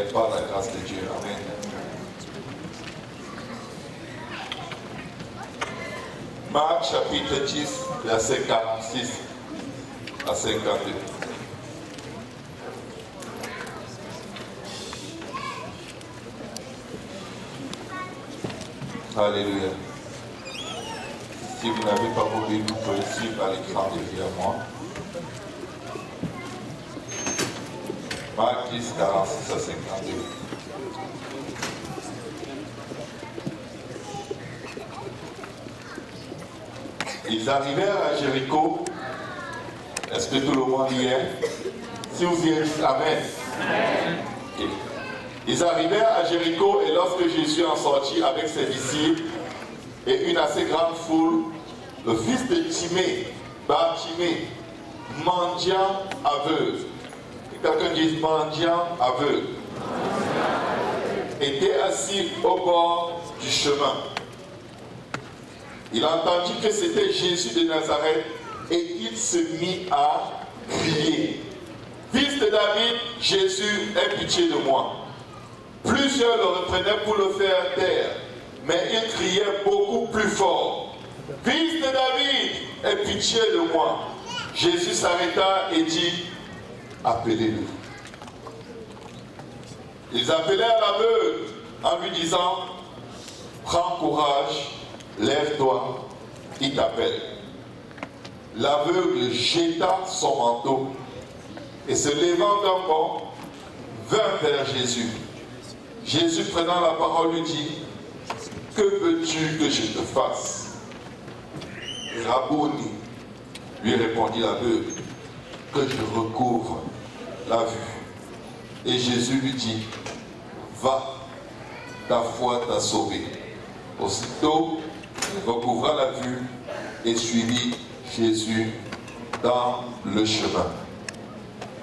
Amen. Par la grâce de Dieu. Amen. Marc chapitre 10, verset 46 à 52. Alléluia. Si vous n'avez pas vos Bibles, vous pouvez suivre à l'écran derrière moi. Marc 10, 46 à 52. Ils arrivèrent à Jéricho. Est-ce que tout le monde y est? Si vous y êtes, Amen. Amen. Okay. Ils arrivèrent à Jéricho et lorsque Jésus en sortit avec ses disciples et une assez grande foule, le fils de Timée, Bartimée, mendiant aveugle, quelqu'un dit mendiant aveugle, était assis au bord du chemin. Il entendit que c'était Jésus de Nazareth et il se mit à crier. Fils de David, Jésus, aie pitié de moi. Plusieurs le reprenaient pour le faire taire, mais il criait beaucoup plus fort. Fils de David, aie pitié de moi. Jésus s'arrêta et dit, appelez-le. Ils appelèrent l'aveugle en lui disant, prends courage, lève-toi, il t'appelle. L'aveugle jeta son manteau et se levant d'un bond, vint vers Jésus. Jésus prenant la parole lui dit, que veux-tu que je te fasse? Rabouni, lui répondit l'aveugle, que je recouvre la vue. Et Jésus lui dit, va, ta foi t'a sauvé. Aussitôt, il recouvra la vue et suivit Jésus dans le chemin.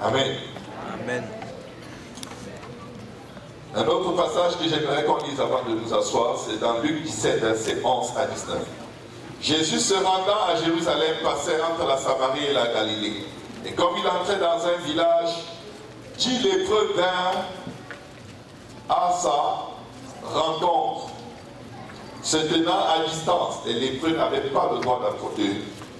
Amen. Amen. Un autre passage que j'aimerais qu'on lise avant de nous asseoir, c'est dans Luc 17, versets 11 à 19. Jésus se rendant à Jérusalem passait entre la Samarie et la Galilée. Et comme il entrait dans un village, 10 lépreux vinrent à sa rencontre, se tenant à distance. Les lépreux n'avaient pas le droit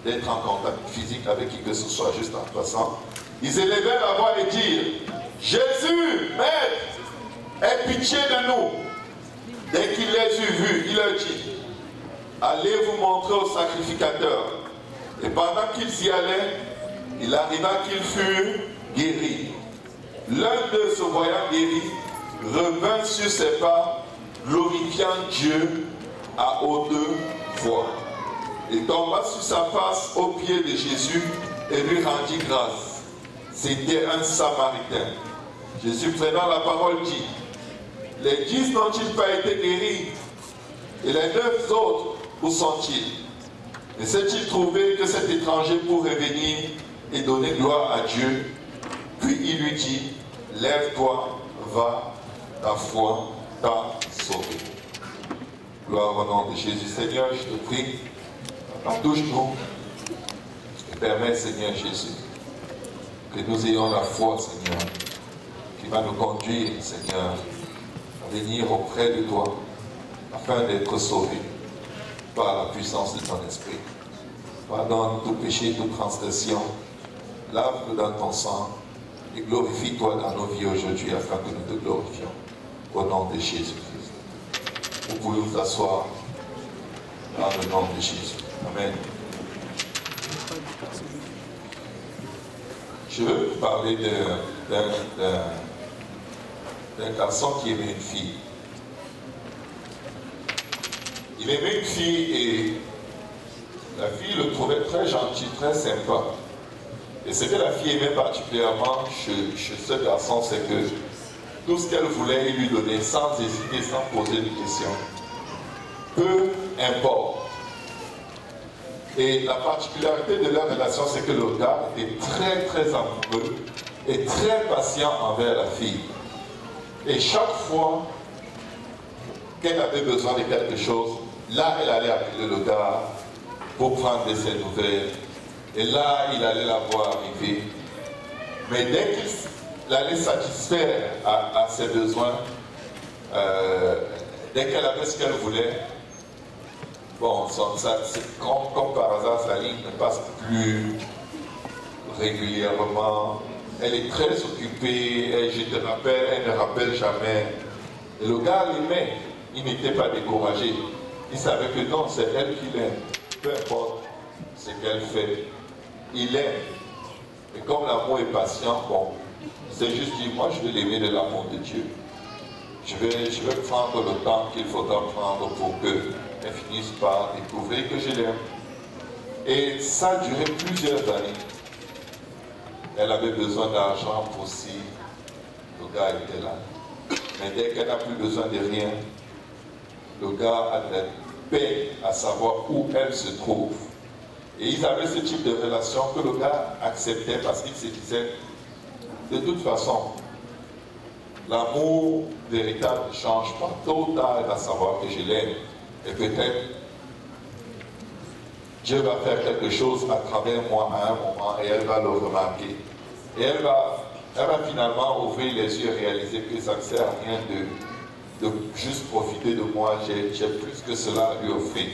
d'être en contact physique avec qui que ce soit, juste en passant. Ils élevèrent la voix et dirent, Jésus, Maître, aie pitié de nous. Dès qu'il les eut vus, il leur dit, allez vous montrer au sacrificateur. Et pendant qu'ils y allaient, il arriva qu'ils furent guéris. L'un d'eux, se voyant guéri, revint sur ses pas, glorifiant Dieu à haute voix. Il tomba sur sa face aux pieds de Jésus et lui rendit grâce. C'était un Samaritain. Jésus prenant la parole dit, les 10 n'ont-ils pas été guéris? Et les 9 autres, où sont-ils? Et s'est-il trouvé que cet étranger pourrait venir et donner gloire à Dieu? Puis il lui dit, lève-toi, va, ta foi t'a sauvé. Gloire au nom de Jésus. Seigneur, je te prie, touche-nous et permets, Seigneur Jésus, que nous ayons la foi, Seigneur, qui va nous conduire, Seigneur, à venir auprès de toi, afin d'être sauvés par la puissance de ton esprit. Pardonne tout péché, toute transgression, lave-nous dans ton sang et glorifie-toi dans nos vies aujourd'hui afin que nous te glorifions. Au nom de Jésus-Christ. Vous pouvez vous asseoir dans le nom de Jésus. Amen. Je veux vous parler d'un garçon qui aimait une fille. Il aimait une fille et la fille le trouvait très gentil, très sympa. Et ce que la fille aimait particulièrement chez ce garçon, c'est que tout ce qu'elle voulait, il lui donnait sans hésiter, sans poser de questions. Peu importe. Et la particularité de leur relation, c'est que le gars était très très amoureux et très patient envers la fille. Et chaque fois qu'elle avait besoin de quelque chose, là elle allait appeler le gars pour prendre de ses nouvelles. Et là il allait la voir arriver. Mais dès elle allait satisfaire à ses besoins. Dès qu'elle avait ce qu'elle voulait, bon, comme par hasard, sa ligne ne passe plus régulièrement. Elle est très occupée, je te rappelle, elle ne rappelle jamais. Et le gars l'aimait, il n'était pas découragé. Il savait que non, c'est elle qui l'aime. Peu importe ce qu'elle fait, il aime. Et comme l'amour est patient, bon, il s'est juste dit, moi je vais l'aimer de l'amour de Dieu. Je vais prendre le temps qu'il faudra prendre pour qu'elle finisse par découvrir que je l'aime. Et ça a duré plusieurs années. Elle avait besoin d'argent pour si le gars était là. Mais dès qu'elle n'a plus besoin de rien, le gars a de la peine à savoir où elle se trouve. Et ils avaient ce type de relation que le gars acceptait parce qu'il se disait, de toute façon, l'amour véritable ne change pas. Tôt ou tard, elle va savoir que je l'aime. Et peut-être, Dieu va faire quelque chose à travers moi à un moment et elle va le remarquer. Et elle va finalement ouvrir les yeux et réaliser que ça ne sert à rien de juste profiter de moi. J'ai plus que cela à lui offrir.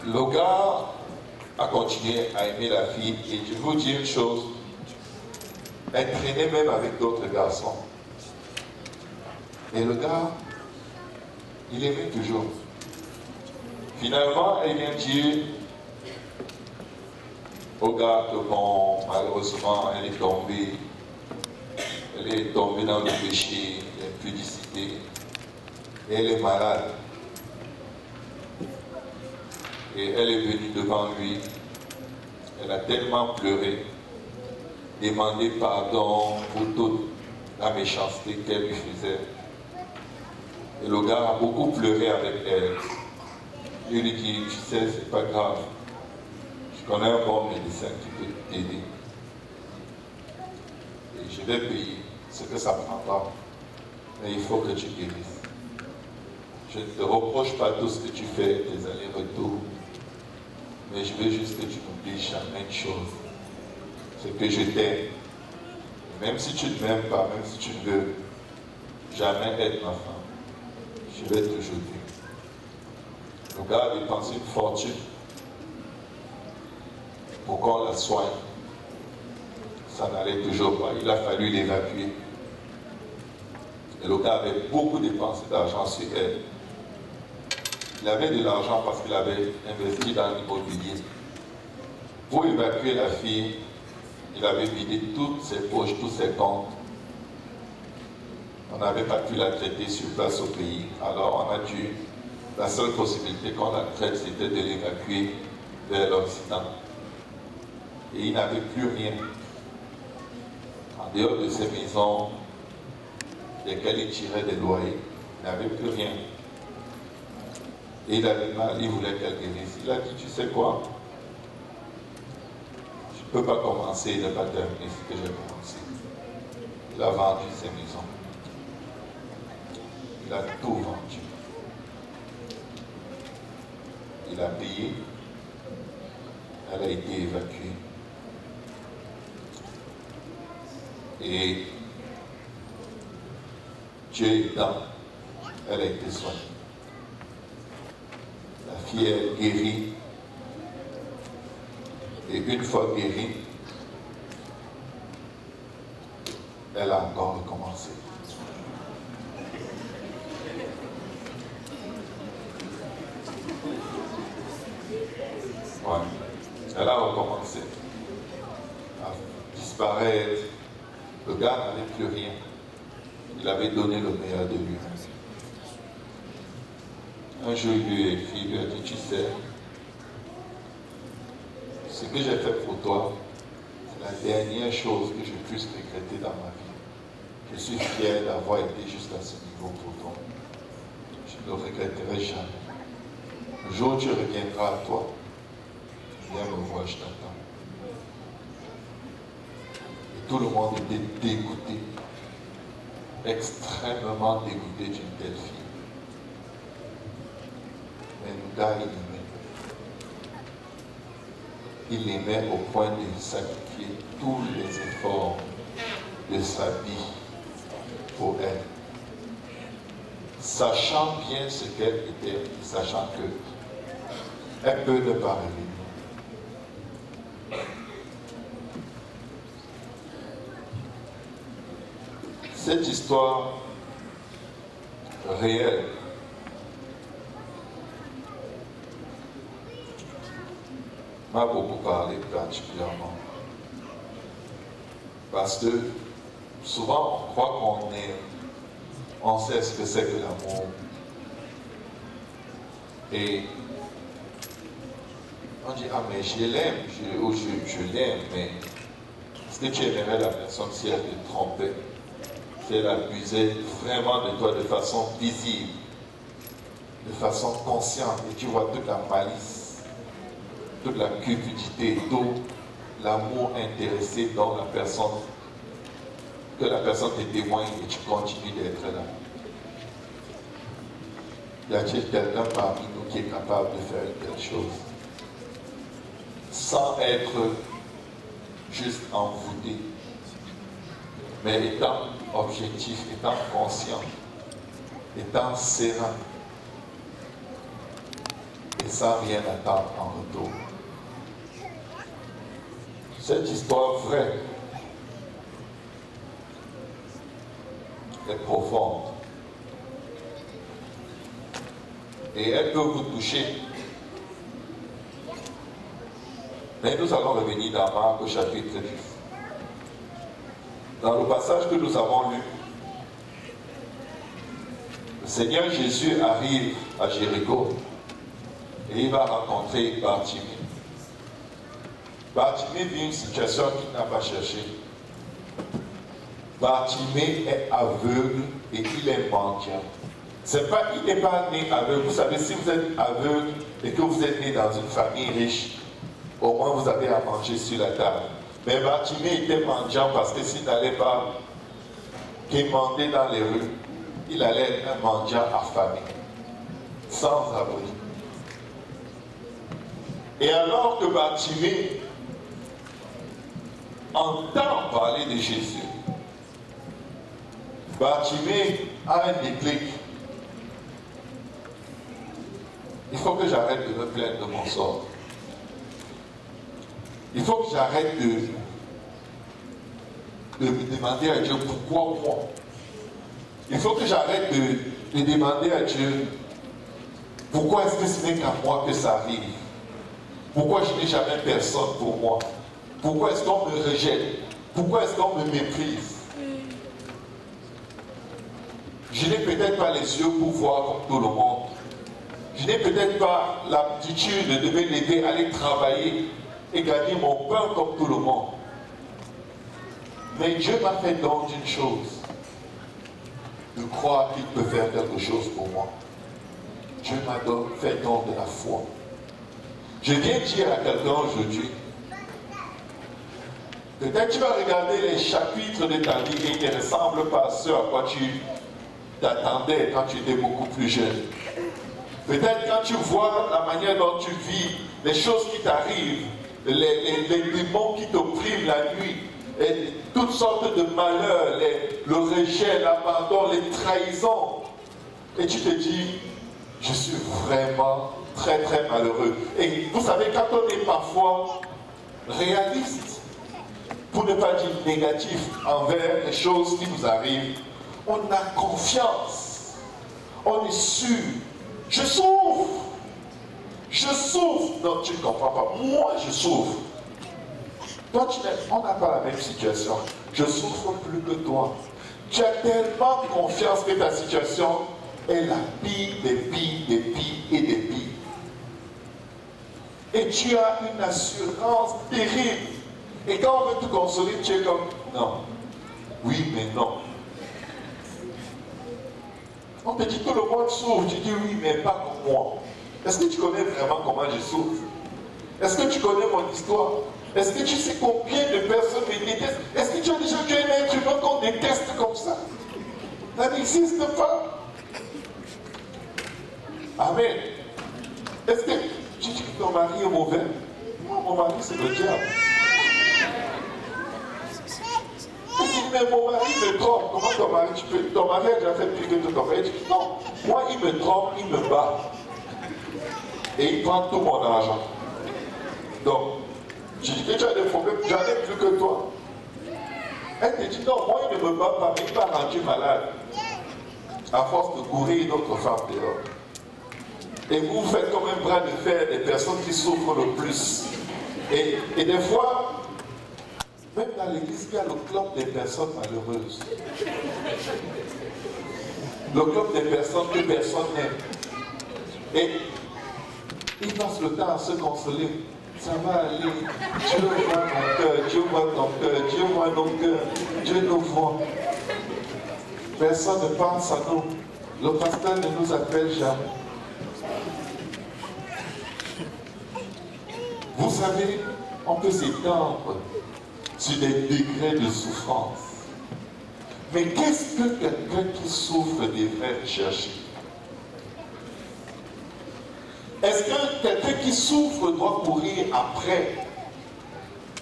Le gars a continué à aimer la fille et je vous dis une chose, elle traînait même avec d'autres garçons. Et le gars, il aimait toujours. Finalement, elle vient dire au gars que bon, malheureusement, elle est tombée dans le péché, l'impudicité, et elle est malade. Et elle est venue devant lui, elle a tellement pleuré, demandé pardon pour toute la méchanceté qu'elle lui faisait. Et le gars a beaucoup pleuré avec elle. Il lui dit, tu sais, c'est pas grave. Je connais un bon médecin qui peut t'aider. Et je vais payer ce que ça prendra. Mais il faut que tu guérisses. Je ne te reproche pas tout ce que tu fais, tes allers-retours. Mais je veux juste que tu n'oublies jamais une chose. C'est que je t'aime. Même si tu ne m'aimes pas, même si tu ne veux jamais être ma femme, je vais toujours t'aimer. Le gars a dépensé une fortune pour qu'on la soigne. Ça n'allait toujours pas. Il a fallu l'évacuer. Et le gars avait beaucoup dépensé d'argent sur elle. Il avait de l'argent parce qu'il avait investi dans l'immobilier. Pour évacuer la fille, il avait vidé toutes ses poches, tous ses comptes. On n'avait pas pu la traiter sur place au pays. Alors on a dû, la seule possibilité qu'on la traite, c'était de l'évacuer vers l'Occident. Et il n'avait plus rien. En dehors de ces maisons desquelles il tirait des loyers, il n'avait plus rien. Et il avait mal, il voulait qu'elle guérisse. Il a dit, tu sais quoi? Je ne peux pas commencer et ne pas terminer ce que j'ai commencé. Il a vendu ses maisons. Il a tout vendu. Il a payé. Elle a été évacuée. Et Dieu aidant, elle a été soignée. La fille est guérie. Et une fois guérie, elle a encore recommencé. Ouais. Elle a recommencé à disparaître. Le gars n'avait plus rien. Il avait donné le meilleur de lui. Un jour, il lui a dit, tu sais, ce que j'ai fait pour toi, c'est la dernière chose que je puisse regretter dans ma vie. Je suis fier d'avoir été juste à ce niveau pour toi. Je ne le regretterai jamais. Le jour où tu reviendras à toi, viens me voir, je t'attends. Et tout le monde était dégoûté, extrêmement dégoûté d'une telle fille. Mais le gars, il l'aimait. Il l'aimait au point de sacrifier tous les efforts de sa vie pour elle. Sachant bien ce qu'elle était, sachant qu'elle peut ne pas revenir. Cette histoire réelle m'a beaucoup parlé particulièrement. Parce que souvent on croit on sait ce que c'est que l'amour. Et on dit, ah mais je l'aime, je l'aime, mais est-ce que tu aimerais la personne si elle te trompait, si elle abusait vraiment de toi de façon visible, de façon consciente, et tu vois toute la malice, toute la cupidité, tout l'amour intéressé dans la personne, que la personne te témoigne et tu continues d'être là. Y a-t-il quelqu'un parmi nous qui est capable de faire une telle chose sans être juste envoûté, mais étant objectif, étant conscient, étant serein et sans rien attendre en retour? Cette histoire vraie est profonde et elle peut vous toucher. Mais nous allons revenir dans Marc au chapitre 10. Dans le passage que nous avons lu, le Seigneur Jésus arrive à Jéricho et il va rencontrer Bartimée. Bartimée vit une situation qu'il n'a pas cherchée. Bartimée est aveugle et il est mendiant. Il n'est pas né aveugle. Vous savez, si vous êtes aveugle et que vous êtes né dans une famille riche, au moins vous avez à manger sur la table. Mais Bartimée était mendiant parce que s'il n'allait pas quémander dans les rues, il allait être un mendiant affamé, sans abri. Et alors que Bartimée entend parler de Jésus, Bartimée a un déclic. Il faut que j'arrête de me plaindre de mon sort. Il faut que j'arrête de me demander à Dieu pourquoi moi. Il faut que j'arrête de demander à Dieu pourquoi est-ce que ce n'est qu'à moi que ça arrive. Pourquoi je n'ai jamais personne pour moi. Pourquoi est-ce qu'on me rejette. Pourquoi est-ce qu'on me méprise. Je n'ai peut-être pas les yeux pour voir comme tout le monde. Je n'ai peut-être pas l'aptitude de me lever, aller travailler et gagner mon pain comme tout le monde. Mais Dieu m'a fait don d'une chose, de croire qu'il peut faire quelque chose pour moi. Dieu m'a fait don de la foi. Je viens dire à quelqu'un aujourd'hui, peut-être tu vas regarder les chapitres de ta vie et ils ne ressemblent pas à ce à quoi tu t'attendais quand tu étais beaucoup plus jeune. Peut-être quand tu vois la manière dont tu vis, les choses qui t'arrivent, les démons qui t'oppriment la nuit, et toutes sortes de malheurs, le rejet, l'abandon, les trahisons. Et tu te dis, je suis vraiment très très malheureux. Et vous savez, quand on est parfois réaliste, pour ne pas dire négatif envers les choses qui nous arrivent, on a confiance, on est sûr. Je souffre. Je souffre. Non, tu ne comprends pas. Moi, je souffre. Toi, on n'a pas la même situation. Je souffre plus que toi. Tu as tellement confiance que ta situation est la pire des pires, des pires et des pires. Et tu as une assurance terrible. Et quand on veut te consoler, tu es comme, non. Oui, mais non. On te dit tout le monde souffre, tu dis oui, mais pas comme moi. Est-ce que tu connais vraiment comment je souffre? Est-ce que tu connais mon histoire? Est-ce que tu sais combien de personnes me détestent? Est-ce que tu as déjà vu un être humain qu'on déteste comme ça? Ça n'existe pas. Amen. Est-ce que tu dis que ton mari est mauvais? Moi, mon mari, c'est le diable. mais mon mari me trompe. Comment ton mari a déjà fait plus que ton mari? Il dit, non, moi il me trompe, il me bat. Et il prend tout mon argent. Donc, je dis que tu as des problèmes, j'en ai plus que toi. Elle te dit, non, moi il ne me bat pas, mais il m'a rendu malade. À force de courir une autre femme dehors. Et vous faites comme un bras de fer des personnes qui souffrent le plus. Et des fois, même dans l'église, il y a le club des personnes malheureuses. Le club des personnes que personne n'aime. Et ils passent le temps à se consoler. Ça va aller. Dieu voit ton cœur, Dieu voit ton cœur, Dieu voit nos cœurs, Dieu nous voit. Personne ne pense à nous. Le pasteur ne nous appelle jamais. Vous savez, on peut s'étendre sur des degrés de souffrance. Mais qu'est-ce que quelqu'un qui souffre devrait chercher? Est-ce que quelqu'un qui souffre doit courir après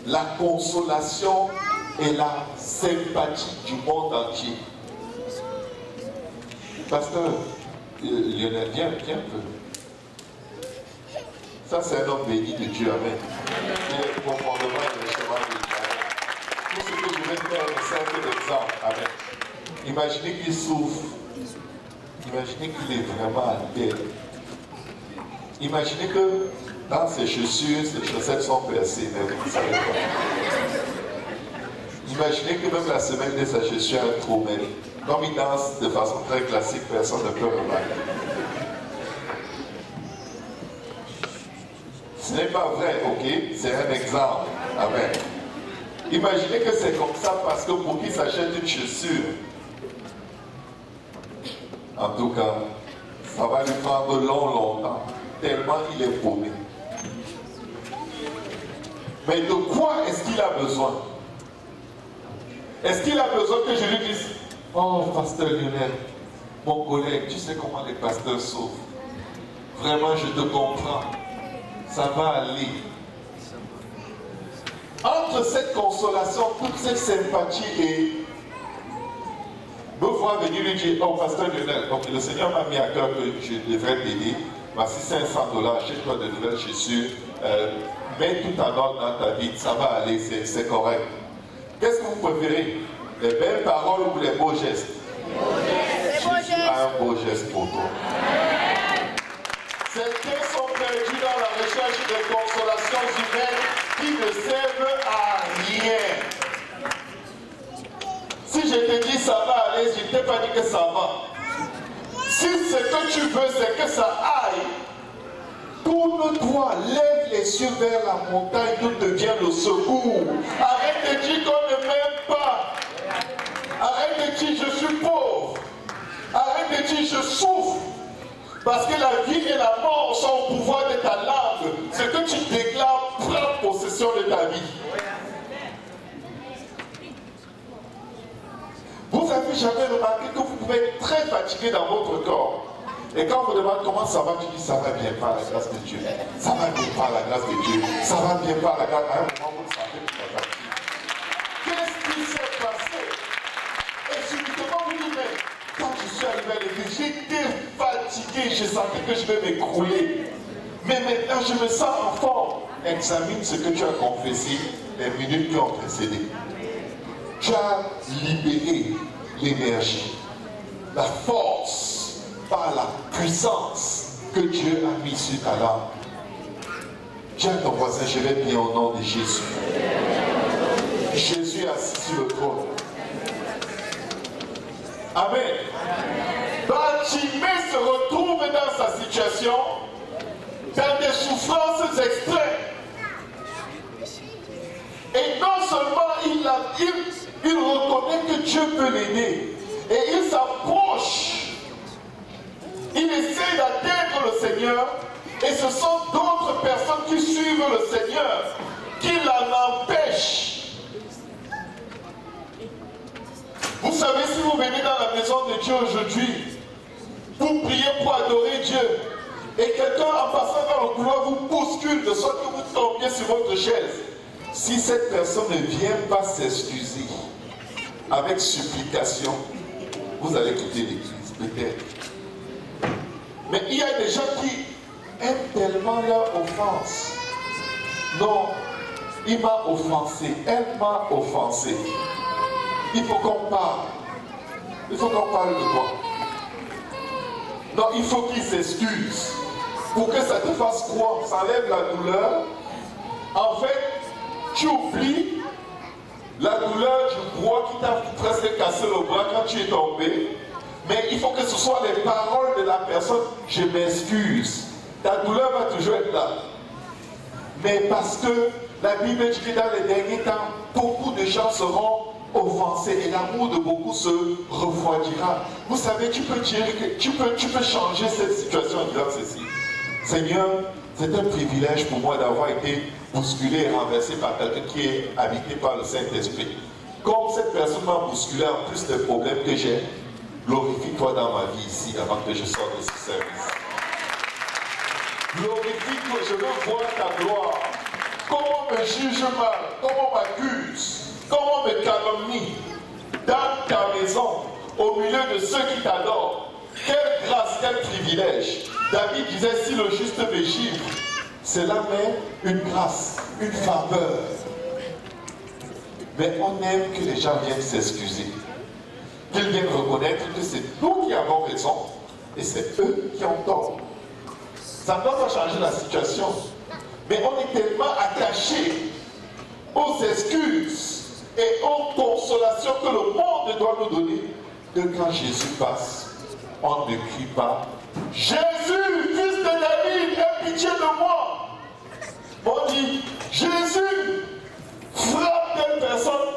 la consolation et la sympathie du monde entier? Pasteur Lionel, viens un peu. Ça, c'est un homme béni de Dieu, amen. C'est profondément le chemin de Dieu. Tout ce que je vais faire, c'est un peu d'exemple, amen. Imaginez qu'il souffre. Imaginez qu'il est vraiment à terre. Imaginez que dans ses chaussures, ses chaussettes sont percées, mais vous ne savez pas. Imaginez que même la semelle de sa chaussure a un trou, mais comme il danse de façon très classique, personne ne peut remarquer. Ce n'est pas vrai, ok? C'est un exemple. Amen. Imaginez que c'est comme ça parce que pour qu'il s'achète une chaussure, en tout cas, ça va lui prendre longtemps, tellement il est paumé. Mais de quoi est-ce qu'il a besoin? Est-ce qu'il a besoin que je lui dise, oh, pasteur Lionel, mon collègue, tu sais comment les pasteurs souffrent. Vraiment, je te comprends. Ça va aller. Entre cette consolation, toute cette sympathie et me voir venir lui dire, oh, pasteur Lionel, donc le Seigneur m'a mis à cœur que je devrais t'aider. Voici $500, achète-toi de nouvelles chaussures, mets tout en ordre dans ta vie, ça va aller, c'est correct. Qu'est-ce que vous préférez? Les belles paroles ou les beaux gestes? Jésus a un beau geste pour toi. Certains sont perdus dans la recherche de consolations humaines qui ne servent à rien. Si je te dis ça va aller, je ne t'ai pas dit que ça va. Si ce que tu veux, c'est que ça aille, tourne-toi, lève les yeux vers la montagne d'où te vient le secours. Arrête de dire qu'on ne m'aime pas. Arrête de dire je suis pauvre. Arrête de dire je souffre. Parce que la vie et la mort sont au pouvoir de ta langue. Ce que tu déclares prend possession de ta vie. Vous avez jamais remarqué que vous pouvez être très fatigué dans votre corps. Et quand on vous demande comment ça va, tu dis ça va bien par la grâce de Dieu. Ça va bien par la grâce de Dieu. Ça va bien par la grâce. À un moment, vous ne savez plus pas. Qu'est-ce qui s'est passé? Et subitement, vous dites, mais quand je suis arrivé à l'église, j'étais fatigué, je sentais que je vais m'écrouler. Mais maintenant, je me sens en forme. Examine ce que tu as confessé les minutes qui ont précédé. Tu as libéré l'énergie, la force, par la puissance que Dieu a mis sur ta langue. Dis à ton voisin, je vais bien au nom de Jésus. Jésus est assis sur le trône. Amen. Bartimée se retrouve dans sa situation, dans des souffrances extrêmes. Et non seulement il reconnaît que Dieu peut l'aider, et il s'approche, il essaie d'atteindre le Seigneur, et ce sont d'autres personnes qui suivent le Seigneur, qui l'en empêchent. Vous savez, si vous venez dans la maison de Dieu aujourd'hui, vous priez pour adorer Dieu, et quelqu'un en passant dans le couloir vous bouscule de sorte que vous tombiez sur votre chaise. Si cette personne ne vient pas s'excuser, avec supplication, vous allez quitter l'église, peut-être. Mais il y a des gens qui aiment tellement leur offense. Non, il m'a offensé, elle m'a offensé. Il faut qu'on parle. Il faut qu'on parle de quoi? Non, il faut qu'il s'excuse. Pour que ça te fasse croire, ça enlève la douleur. En fait, tu oublies la douleur du bois qui t'a presque cassé le bras quand tu es tombé. Mais il faut que ce soit les paroles de la personne. Je m'excuse. Ta douleur va toujours être là. Mais parce que la Bible dit que dans les derniers temps, beaucoup de gens seront offensés et l'amour de beaucoup se refroidira. Vous savez, tu peux changer cette situation en disant ceci. Seigneur, c'est un privilège pour moi d'avoir été bousculé et renversé par quelqu'un qui est habité par le Saint-Esprit. Comme cette personne m'a bousculé en plus des problèmes que j'ai, glorifie-toi dans ma vie ici avant que je sorte de ce service. Glorifie-toi, je veux voir ta gloire. Comment on me juge mal, comment on m'accuse, comment on me calomnie dans ta maison, au milieu de ceux qui t'adorent. Quelle grâce, quel privilège. David disait, si le juste me gifle, cela met une grâce, une faveur. Mais on aime que les gens viennent s'excuser. Qu'ils viennent reconnaître que c'est nous qui avons raison et c'est eux qui ont tort. Ça ne doit pas changer la situation. Mais on est tellement attaché aux excuses et aux consolations que le monde doit nous donner que quand Jésus passe, on ne crie pas « Jésus, fils de David, aie pitié de moi !» On dit « Jésus, frappe telle personne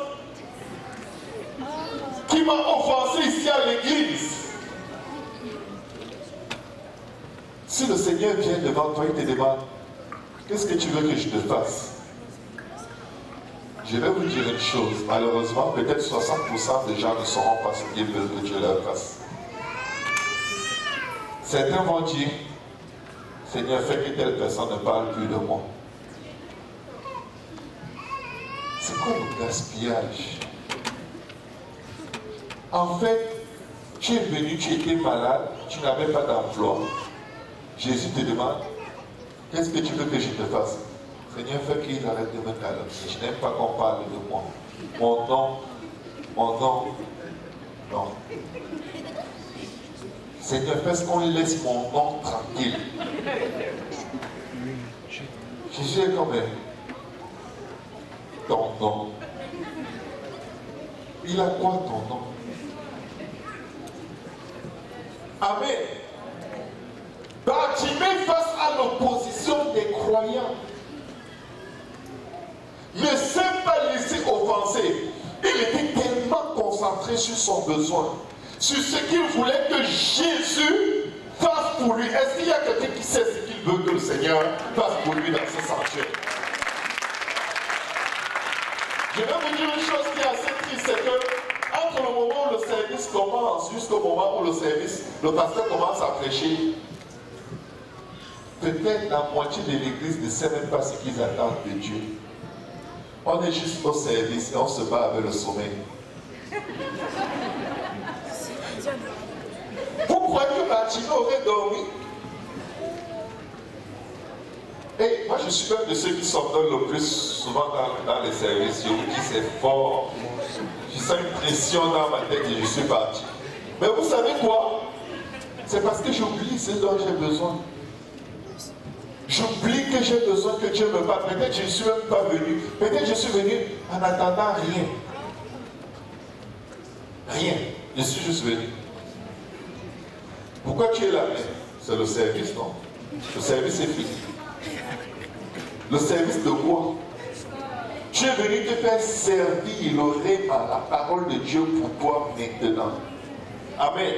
qui m'a offensé ici à l'église. » Si le Seigneur vient devant toi et te demande « Qu'est-ce que tu veux que je te fasse ?» Je vais vous dire une chose. Malheureusement, peut-être 60% des gens ne sauront pas ce qu'ils veulent que Dieu leur fasse. Certains vont dire « Seigneur, fais que telle personne ne parle plus de moi. » C'est quoi le gaspillage? En fait, tu es venu, tu étais malade, tu n'avais pas d'emploi. Jésus te demande, qu'est-ce que tu veux que je te fasse? Seigneur, fais qu'il arrête de me calomnier. Je n'aime pas qu'on parle de moi. Mon nom, non. Seigneur, fais qu'on laisse mon nom tranquille. Jésus est comme ton nom. Il a quoi ton nom? Amen. Bartimée face à l'opposition des croyants ne s'est pas laissé offenser. Il était tellement concentré sur son besoin, sur ce qu'il voulait que Jésus fasse pour lui. Est-ce qu'il y a quelqu'un qui sait ce qu'il veut que le Seigneur fasse pour lui dans ce sanctuaire? Je vais vous dire une chose qui est assez triste, c'est que entre le moment où le service commence jusqu'au moment où le pasteur commence à prêcher, peut-être la moitié de l'église ne sait même pas ce qu'ils attendent de Dieu. On est juste au service et on se bat avec le sommeil. Vous croyez que Bartimée aurait dormi? Et moi je suis un de ceux qui s'ordonnent le plus souvent dans les services. Je vous dis c'est fort. Je sens une pression dans ma tête et je suis parti. Mais vous savez quoi? C'est parce que j'oublie ce dont j'ai besoin. J'oublie que j'ai besoin que Dieu me parle. Peut-être que je ne suis même pas venu. Peut-être que je suis venu en attendant rien. Rien. Je suis juste venu. Pourquoi tu es là? C'est le service, non? Le service est fini. Le service de quoi? Tu es venu te faire servir le par la parole de Dieu pour toi maintenant. Amen.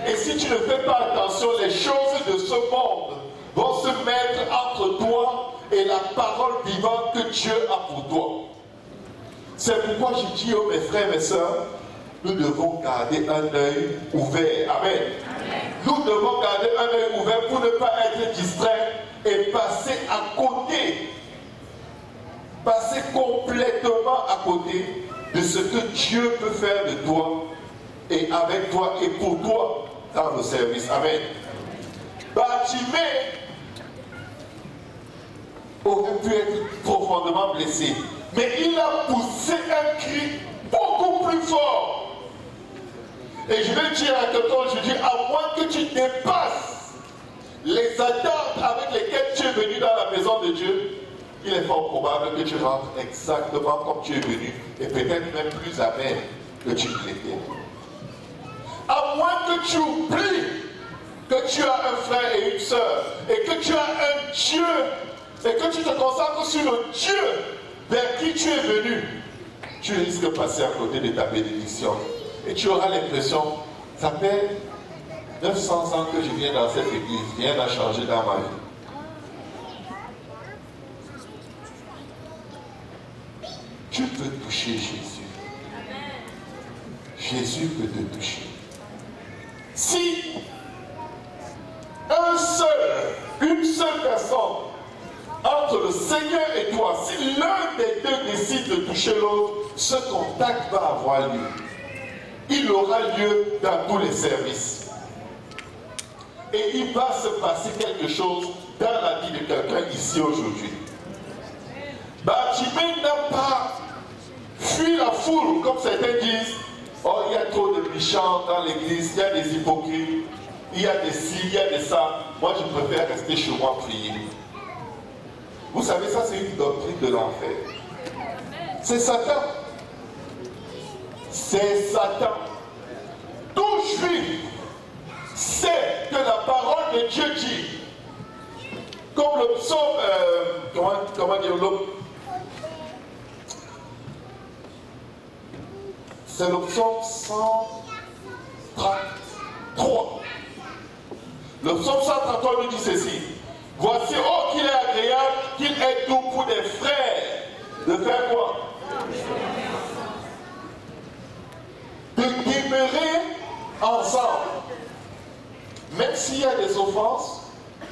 Et si tu ne fais pas attention, les choses de ce monde vont se mettre entre toi et la parole vivante que Dieu a pour toi. C'est pourquoi je dis aux mes frères et mes sœurs, nous devons garder un œil ouvert. Amen. Nous devons garder un œil ouvert pour ne pas être distrait et passer à côté. Passer complètement à côté de ce que Dieu peut faire de toi et avec toi et pour toi dans le service. Amen. Bartimée aurait pu être profondément blessé, mais il a poussé un cri beaucoup plus fort. Et je vais dire à quelqu'un aujourd'hui, à moins que tu dépasses les attentes avec lesquelles tu es venu dans la maison de Dieu, il est fort probable que tu rentres exactement comme tu es venu, et peut-être même plus amer que tu l'étais. À moins que tu oublies que tu as un frère et une soeur, et que tu as un Dieu, et que tu te concentres sur le Dieu vers qui tu es venu, tu risques de passer à côté de ta bénédiction. Et tu auras l'impression, ça fait 900 ans que je viens dans cette église, rien n'a changé dans ma vie. Tu peux toucher Jésus. Jésus peut te toucher. Si une seule personne entre le Seigneur et toi, si l'un des deux décide de toucher l'autre, ce contact va avoir lieu. Il aura lieu dans tous les services. Et il va se passer quelque chose dans la vie de quelqu'un ici aujourd'hui. Bartimée n'a pas fui la foule, comme certains disent. Oh, il y a trop de méchants dans l'église, il y a des hypocrites, il y a des ci, il y a des ça. Moi, je préfère rester chez moi prier. Vous savez, ça, c'est une doctrine de l'enfer. C'est Satan. C'est Satan. Tout juif sait que la parole de Dieu dit, comme le psaume, comment dire, c'est le psaume 133. Le psaume 133 nous dit ceci. Voici, oh qu'il est agréable, qu'il est doux pour des frères. De faire quoi? De demeurer ensemble. Même s'il y a des offenses,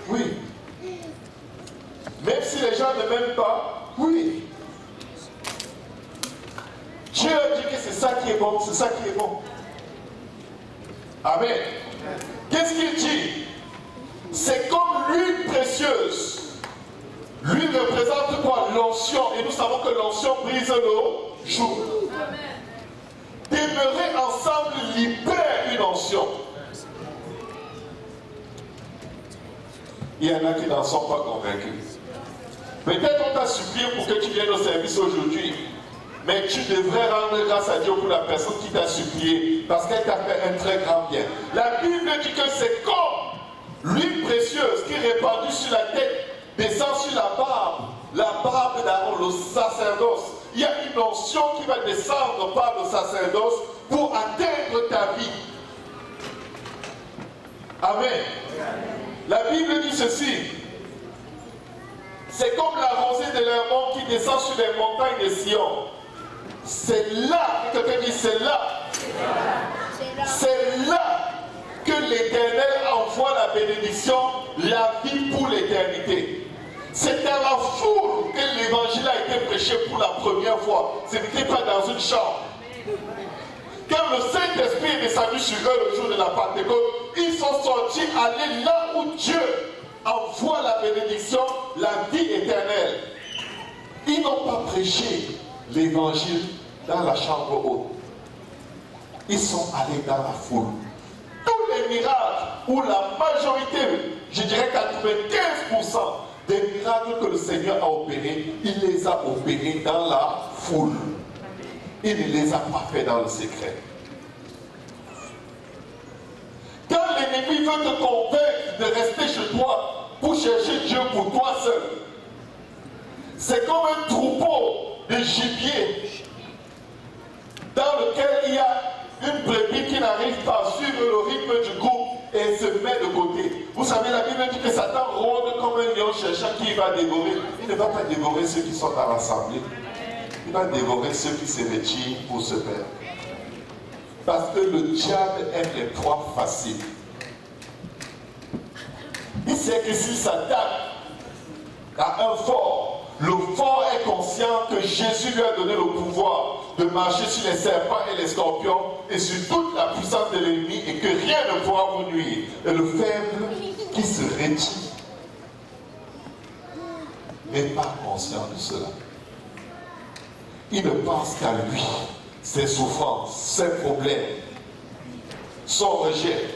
oui. Même si les gens ne m'aiment pas, oui. Dieu a dit que c'est ça qui est bon, c'est ça qui est bon. Amen. Qu'est-ce qu'il dit? C'est comme l'huile précieuse. L'huile représente quoi? L'onction. Et nous savons que l'onction brise le joug. Demeurer ensemble libère une onction. Il y en a qui n'en sont pas convaincus. Peut-être on t'a supplié pour que tu viennes au service aujourd'hui. Mais tu devrais rendre grâce à Dieu pour la personne qui t'a supplié, parce qu'elle t'a fait un très grand bien. La Bible dit que c'est comme l'huile précieuse qui est répandue sur la tête, descend sur la barbe d'Aaron, le sacerdoce. Il y a une onction qui va descendre par le sacerdoce pour atteindre ta vie. Amen. La Bible dit ceci. C'est comme la rosée de l'Hermon qui descend sur les montagnes de Sion. C'est là, quelqu'un dit c'est là. C'est là que l'Éternel envoie la bénédiction, la vie pour l'éternité. C'est dans la foule que l'évangile a été prêché pour la première fois. Ce n'était pas dans une chambre. Quand le Saint-Esprit est descendu sur eux le jour de la Pentecôte, ils sont sortis aller là où Dieu envoie la bénédiction, la vie éternelle. Ils n'ont pas prêché l'évangile dans la chambre haute. Ils sont allés dans la foule. Tous les miracles, ou la majorité, je dirais 95% des miracles que le Seigneur a opérés, il les a opérés dans la foule. Il ne les a pas fait dans le secret. Quand l'ennemi veut te convaincre de rester chez toi pour chercher Dieu pour toi seul, c'est comme un troupeau de gibier dans lequel il y a une brebis qui n'arrive pas à suivre le rythme du groupe et se met de côté. Vous savez, la Bible dit que Satan rôde comme un lion cherchant qui va dévorer. Il ne va pas dévorer ceux qui sont à l'assemblée. Il va dévorer ceux qui se retirent pour se perdre. Parce que le diable aime les proies faciles. Il sait que s'il s'attaque à un fort, Le fort est conscient que Jésus lui a donné le pouvoir de marcher sur les serpents et les scorpions et sur toute la puissance de l'ennemi et que rien ne pourra vous nuire. Et le faible qui se retire n'est pas conscient de cela. Il ne pense qu'à lui, ses souffrances, ses problèmes, son rejet.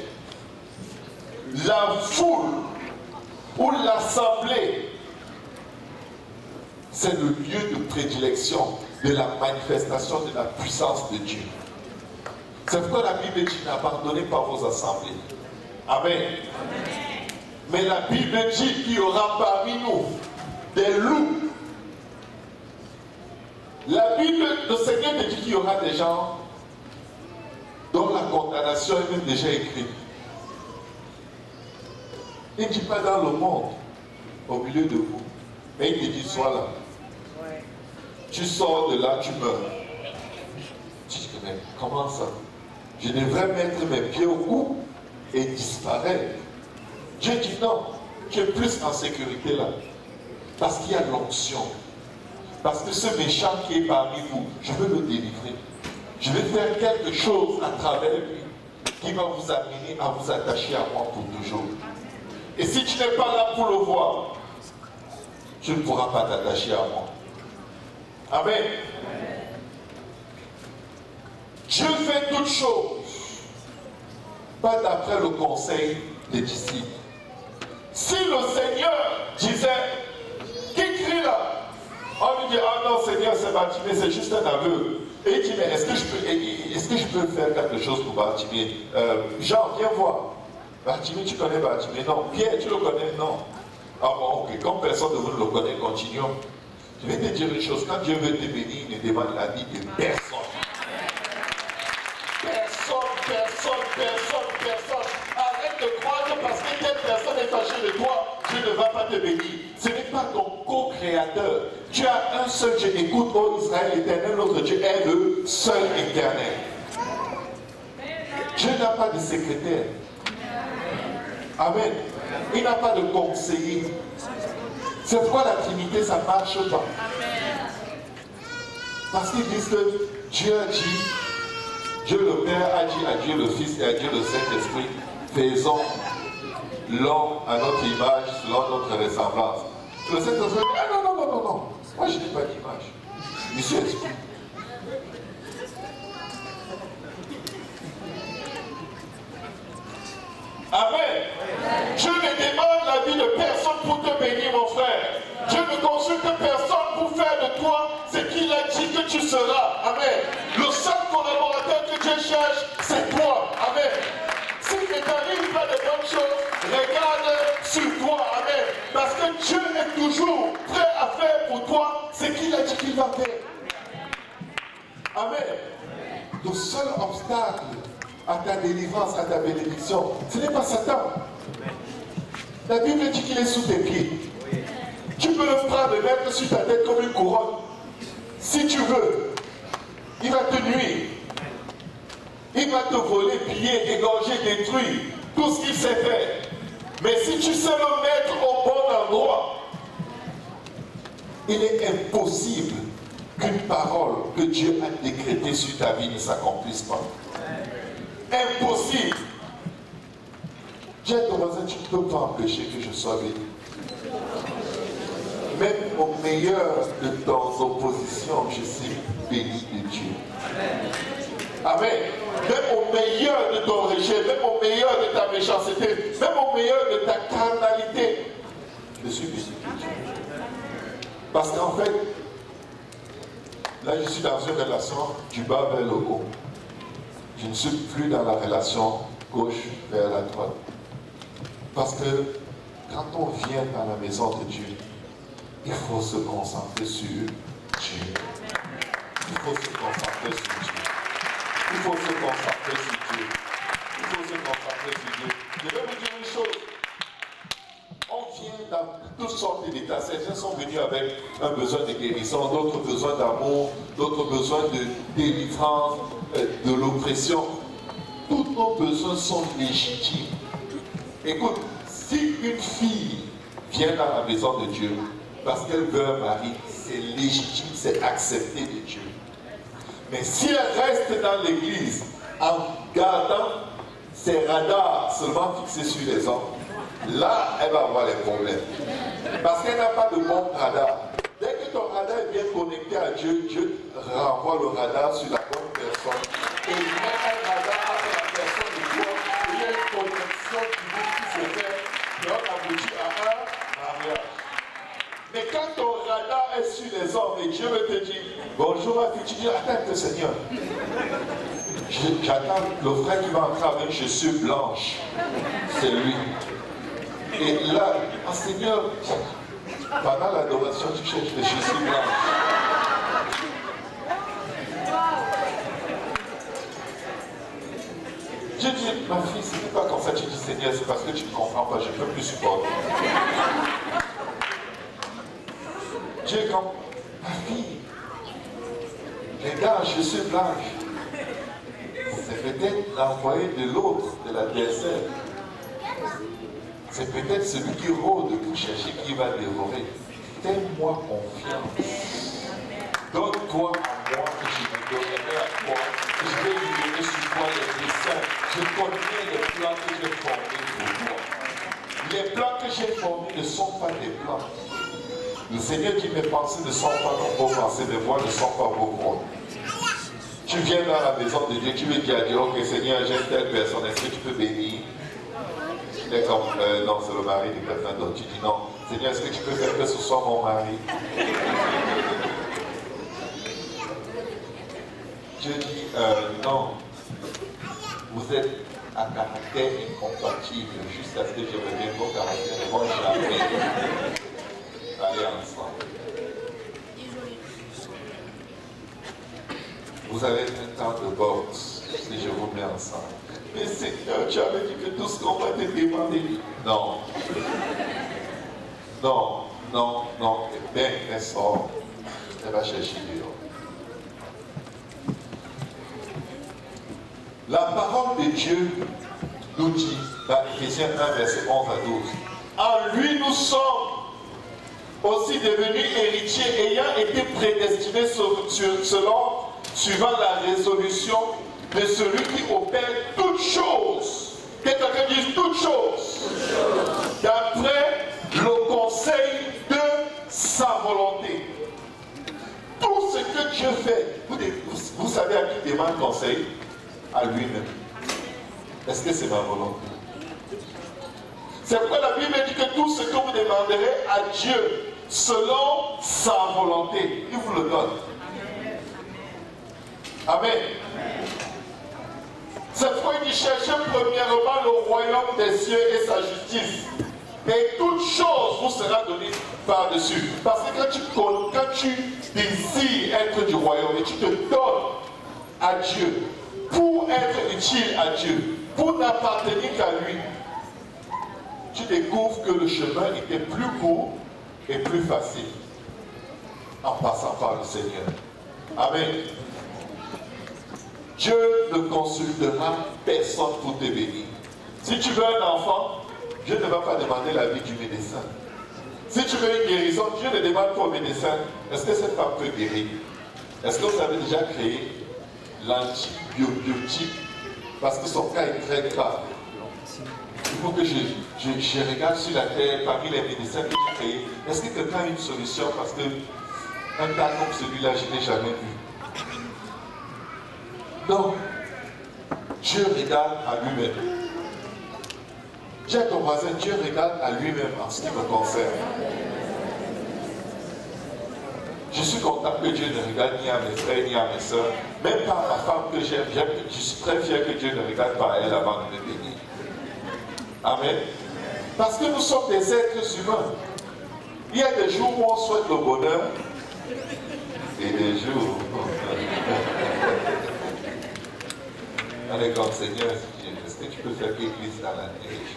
La foule ou l'assemblée, c'est le lieu de prédilection de la manifestation de la puissance de Dieu. C'est pourquoi la Bible dit n'abandonnez pas vos assemblées. Amen. Mais la Bible dit qu'il y aura parmi nous des loups. La Bible, le Seigneur te dit qu'il y aura des gens dont la condamnation est même déjà écrite. Il ne dit pas dans le monde, au milieu de vous. Mais il te dit, sois là. Tu sors de là, tu meurs. Tu dis, mais comment ça? Je devrais mettre mes pieds au cou et disparaître. Dieu dit non, tu es plus en sécurité là. Parce qu'il y a l'onction. Parce que ce méchant qui est parmi vous, je veux le délivrer. Je vais faire quelque chose à travers lui qui va vous amener à vous attacher à moi pour toujours. Et si tu n'es pas là pour le voir, tu ne pourras pas t'attacher à moi. Amen. Dieu fait toutes choses, pas d'après le conseil des disciples. Si le Seigneur disait, qui crie là? On lui dit, ah non Seigneur, c'est Bartimée, c'est juste un aveu. Et il dit, mais est-ce que je peux faire quelque chose pour Bartimée? Jean, viens voir. Bartimée, tu connais Bartimée? Non. Pierre, tu le connais? Non. Ah bon, ok, comme personne de vous ne le connaît, continuons. Je vais te dire une chose, quand Dieu veut te bénir, il ne demande la vie de personne. Personne. Arrête de croire que parce que telle personne est fâchée de toi, Dieu ne va pas te bénir. Ce n'est pas ton co-créateur. Tu as un seul Dieu. Écoute, ô Israël, l'éternel, notre Dieu est le seul éternel. Dieu n'a pas de secrétaire. Amen. Il n'a pas de conseiller. C'est pourquoi la Trinité, ça ne marche pas. Parce qu'ils disent que Dieu a dit, Dieu le Père a dit à Dieu le Fils et à Dieu le Saint-Esprit, faisons l'homme à notre image, selon notre ressemblance. Le Saint-Esprit dit, ah non. Moi je n'ai pas d'image. Monsieur Esprit. Amen. Dieu ne demande la vie de personne pour te bénir, mon frère. Dieu ne consulte personne pour faire de toi ce qu'il a dit que tu seras. Amen. Le seul collaborateur que Dieu cherche, c'est toi. Amen. Si ne t'arrive pas de bonnes choses, regarde sur toi. Amen. Parce que Dieu est toujours prêt à faire pour toi ce qu'il a dit qu'il va faire. Amen. Le seul obstacle à ta délivrance, à ta bénédiction, ce n'est pas Satan. La Bible dit qu'il est sous tes pieds. Tu peux le prendre et mettre sur ta tête comme une couronne. Si tu veux, il va te nuire. Il va te voler, piller, égorger, détruire tout ce qu'il sait faire. Mais si tu sais le mettre au bon endroit, il est impossible qu'une parole que Dieu a décrétée sur ta vie ne s'accomplisse pas. Impossible. Dis à ton voisin, tu ne peux pas empêcher que je sois béni. Même au meilleur de ton opposition, je suis béni de Dieu. Amen. Même au meilleur de ton rejet, même au meilleur de ta méchanceté, même au meilleur de ta carnalité, je suis béni de Dieu. Parce qu'en fait, là je suis dans une relation du bas vers le haut. Je ne suis plus dans la relation gauche vers la droite. Parce que quand on vient dans la maison de Dieu, il faut se concentrer sur Dieu. Il faut se concentrer sur Dieu. Il faut se concentrer sur Dieu. Il faut se concentrer sur Dieu. Je vais vous dire une chose. On vient dans toutes sortes d'états. Certains sont venus avec un besoin de guérison, d'autres besoin d'amour, d'autres besoin de délivrance, de l'oppression. Tous nos besoins sont légitimes. Écoute, si une fille vient dans la maison de Dieu, parce qu'elle veut un mari, c'est légitime, c'est accepté de Dieu. Mais si elle reste dans l'église en gardant ses radars seulement fixés sur les hommes, là, elle va avoir les problèmes. Parce qu'elle n'a pas de bon radar. Dès que ton radar est bien connecté à Dieu, Dieu renvoie le radar sur la bonne personne. Et il met un radar entre la personne et toi. Il y a une connexion qui se fait. Et on aboutit à un mariage. Mais quand ton radar est sur les hommes et Dieu veut te dire bonjour ma fille, tu dis attends le Seigneur. J'attends le frère qui va entrer avec une chaussure blanche. C'est lui. Et là, oh Seigneur, pendant l'adoration, tu cherches des chaussures blanches. Dieu dit, ma fille, ce n'est pas comme ça. Tu dis Seigneur, c'est parce que tu ne comprends pas, je ne peux plus supporter. Dieu est comme, ma fille, regarde, je suis blanche. C'est peut-être l'envoyé de l'autre, de l'adversaire. C'est peut-être celui qui rôde pour chercher qui va dévorer. Fais-moi confiance. Donne-toi à moi que je me donnerai à toi. Que je vais lui donner sur toi les desseins. Je connais les plans que j'ai formés pour toi. Les plans que j'ai formés ne sont pas des plans. Le Seigneur dit mes pensées ne sont pas vos pensées, mes voix ne sont pas vos voix. Tu viens dans la maison de Dieu, tu veux dire à Dieu, ok Seigneur, j'aime telle personne, est-ce que tu peux bénir? Il est comme, non, c'est le mari de quelqu'un d'autre. Tu dis non, Seigneur, est-ce que tu peux faire que ce soit mon mari? Dieu dit, non, vous êtes à caractère incompatible jusqu'à ce que je revienne, vos caractères ne vont jamais aller ensemble. Vous avez un temps de boxe si je vous mets ensemble. Mais Seigneur, tu avais dit que tout ce qu'on va te demander. Non. Non, non, non. Et bien, elle sort. Elle va chercher dehors. La parole de Dieu nous dit, dans Éphésiens 1, verset 11 à 12, en lui nous sommes aussi devenus héritiers, ayant été prédestinés suivant la résolution de celui qui opère toutes choses. Que quelqu'un dise toutes choses. D'après le conseil de sa volonté. Tout ce que Dieu fait, vous savez à qui demande conseil? À lui-même. Est-ce que c'est ma volonté? C'est pourquoi la Bible dit que tout ce que vous demanderez à Dieu selon sa volonté, il vous le donne. Amen. C'est pourquoi il dit cherchez premièrement le royaume des cieux et sa justice. Et toute chose vous sera donnée par-dessus. Parce que quand tu désires être du royaume et tu te donnes à Dieu pour être utile à Dieu, pour n'appartenir qu'à lui, tu découvres que le chemin était plus court et plus facile en passant par le Seigneur. Amen. Dieu ne consultera personne pour te bénir. Si tu veux un enfant, Dieu ne va pas demander l'avis du médecin. Si tu veux une guérison, Dieu ne demande pas au médecin, est-ce que cette femme peut guérir? Est-ce que vous avez déjà créé l'antibiotique? Parce que son cas est très grave. Il faut que je regarde sur la terre parmi les médecins que j'ai créés. Est-ce que quelqu'un a une solution? Parce que un cas comme celui-là, je n'ai jamais vu. Donc, Dieu regarde à lui-même. Dis à ton voisin, Dieu regarde à lui-même en ce qui me concerne. Je suis content que Dieu ne regarde ni à mes frères ni à mes soeurs, même pas à ma femme que j'aime. Je suis très fier que Dieu ne regarde pas à elle avant de me bénir. Amen. Parce que nous sommes des êtres humains. Il y a des jours où on souhaite le bonheur et des jours où on est comme Seigneur, est-ce que tu peux faire quelque chose dans la neige?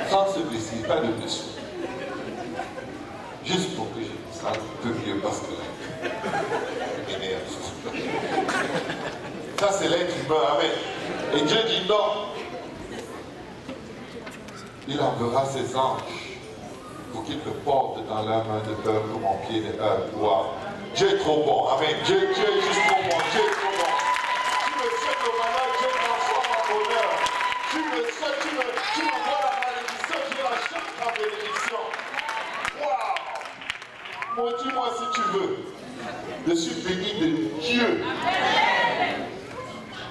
Sans se blesser, pas de blessure. Juste pour que je me sente un peu mieux parce que je m'énerve. Ça c'est l'être humain, amen. Et Dieu dit non. Il enverra ses anges pour qu'ils me portent dans la main de peur que mon pied n'est pas droit. Dieu est trop bon. Amen. Dieu est juste trop bon. Dieu est trop bon. Tu me souhaites le malheur, Dieu transforme en bonheur. Tu me souhaites, tu me vois la malédiction, je l'achète en bénédiction. Waouh! Maudis-moi si tu veux. Je suis béni de Dieu.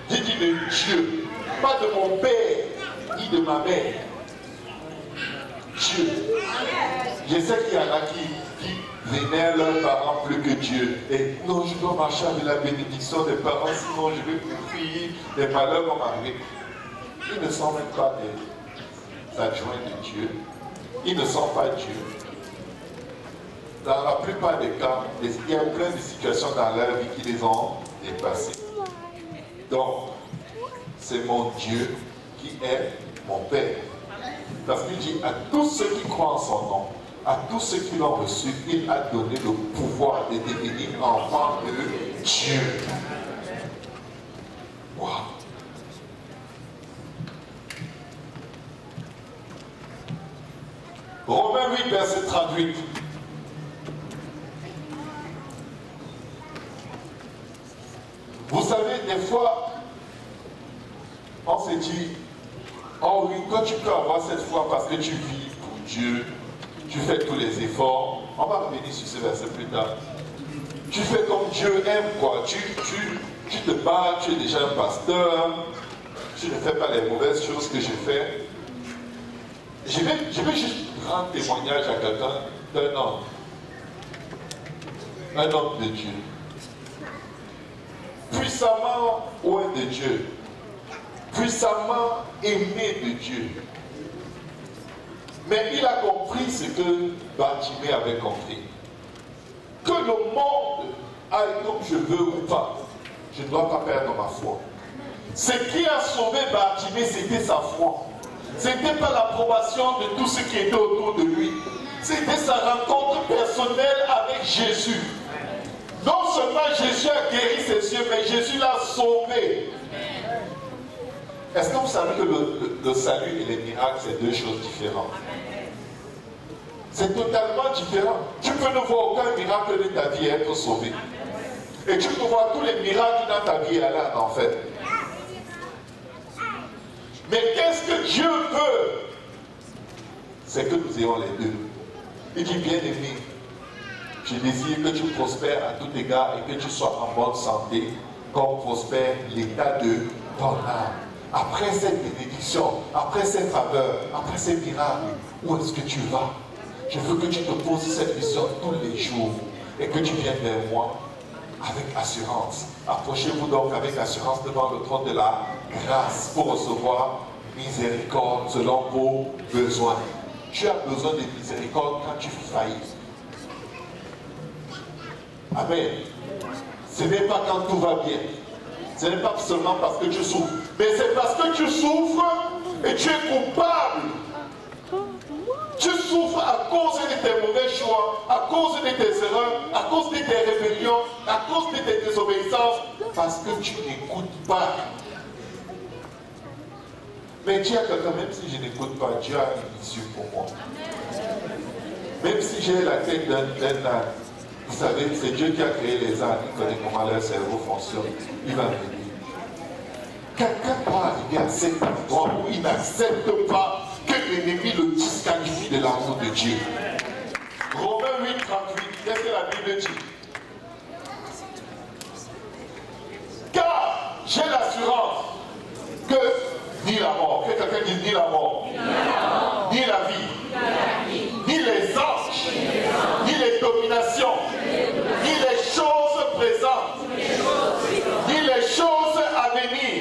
J'ai dit de Dieu. Pas de mon père, ni de ma mère. Dieu. Je sais qu'il y en a qui vénèrent leurs parents plus que Dieu. Et non, je dois marcher avec la bénédiction des parents, sinon je vais prier, des malheurs vont m'arriver. Ils ne sont même pas des adjoints de Dieu. Ils ne sont pas Dieu. Dans la plupart des cas, il y a plein de situations dans leur vie qui les ont dépassées. Donc, c'est mon Dieu qui est mon Père. Parce qu'il dit à tous ceux qui croient en son nom, à tous ceux qui l'ont reçu, il a donné le pouvoir de devenir enfants de Dieu. Wow. Romains 8, verset 38. Vous savez, des fois, on se dit, oh oui, quand tu peux avoir cette foi parce que tu vis pour Dieu, tu fais tous les efforts. On va revenir sur ce verset plus tard. Tu fais comme Dieu aime, quoi. Tu te bats, tu es déjà un pasteur. Tu ne fais pas les mauvaises choses que je fais. Je vais juste rendre témoignage à quelqu'un d'un homme. Un homme de Dieu. Puissamment loin de Dieu. Puissamment aimé de Dieu. Mais il a compris ce que Bartimée avait compris. Que le monde aille comme je veux ou pas, je ne dois pas perdre ma foi. Ce qui a sauvé Bartimée, c'était sa foi. Ce n'était pas l'approbation de tout ce qui était autour de lui. C'était sa rencontre personnelle avec Jésus. Non seulement Jésus a guéri ses yeux, mais Jésus l'a sauvé. Est-ce que vous savez que le salut et les miracles, c'est deux choses différentes? C'est totalement différent. Tu peux ne voir aucun miracle de ta vie et être sauvé. Et tu peux voir tous les miracles dans ta vie et aller en enfer. Mais qu'est-ce que Dieu veut? C'est que nous ayons les deux. Il dit, bien-aimé, je désire que tu prospères à tout égard et que tu sois en bonne santé, comme prospère l'état de ton âme. Après cette bénédiction, après cette faveur, après ces miracles, où est-ce que tu vas? Je veux que tu te poses cette question tous les jours et que tu viennes vers moi avec assurance. Approchez-vous donc avec assurance devant le trône de la grâce pour recevoir miséricorde selon vos besoins. Tu as besoin de miséricorde quand tu faillis. Amen. Ce n'est pas quand tout va bien. Ce n'est pas seulement parce que tu souffres. Mais c'est parce que tu souffres et tu es coupable. Tu souffres à cause de tes mauvais choix, à cause de tes erreurs, à cause de tes rébellions, à cause de tes désobéissances, parce que tu n'écoutes pas. Mais Dieu a quelqu'un, même si je n'écoute pas, Dieu a une issue pour moi. Même si j'ai la tête d'un âne, vous savez, c'est Dieu qui a créé les ânes, il connaît comment leur cerveau fonctionne, il va m'aider. Quelqu'un doit arriver à cet endroit où il n'accepte pas que l'ennemi le disqualifie de l'amour de Dieu. Romains 8, 38, qu'est-ce que la Bible dit? Car j'ai l'assurance que ni la mort, que quelqu'un dise ni la mort, ni la vie, ni les anges, ni les dominations, ni les choses présentes, ni les choses à venir,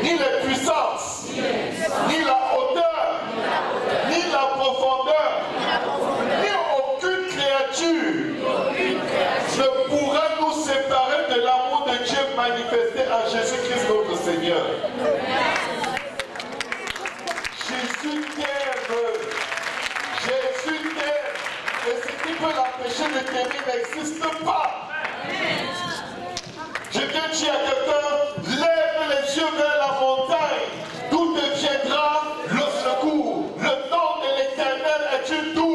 ni les puissances, ni la hauteur, ni la profondeur, ni aucune créature ne pourra nous séparer de l'amour de Dieu manifesté en Jésus-Christ notre Seigneur. Jésus t'aime. Jésus t'aime. Et ce qui peut l'empêcher de t'aimer n'existe pas. Je viens dire à quelqu'un, lève les yeux vers la montagne, d'où te viendra le secours. Le nom de l'Éternel est une douce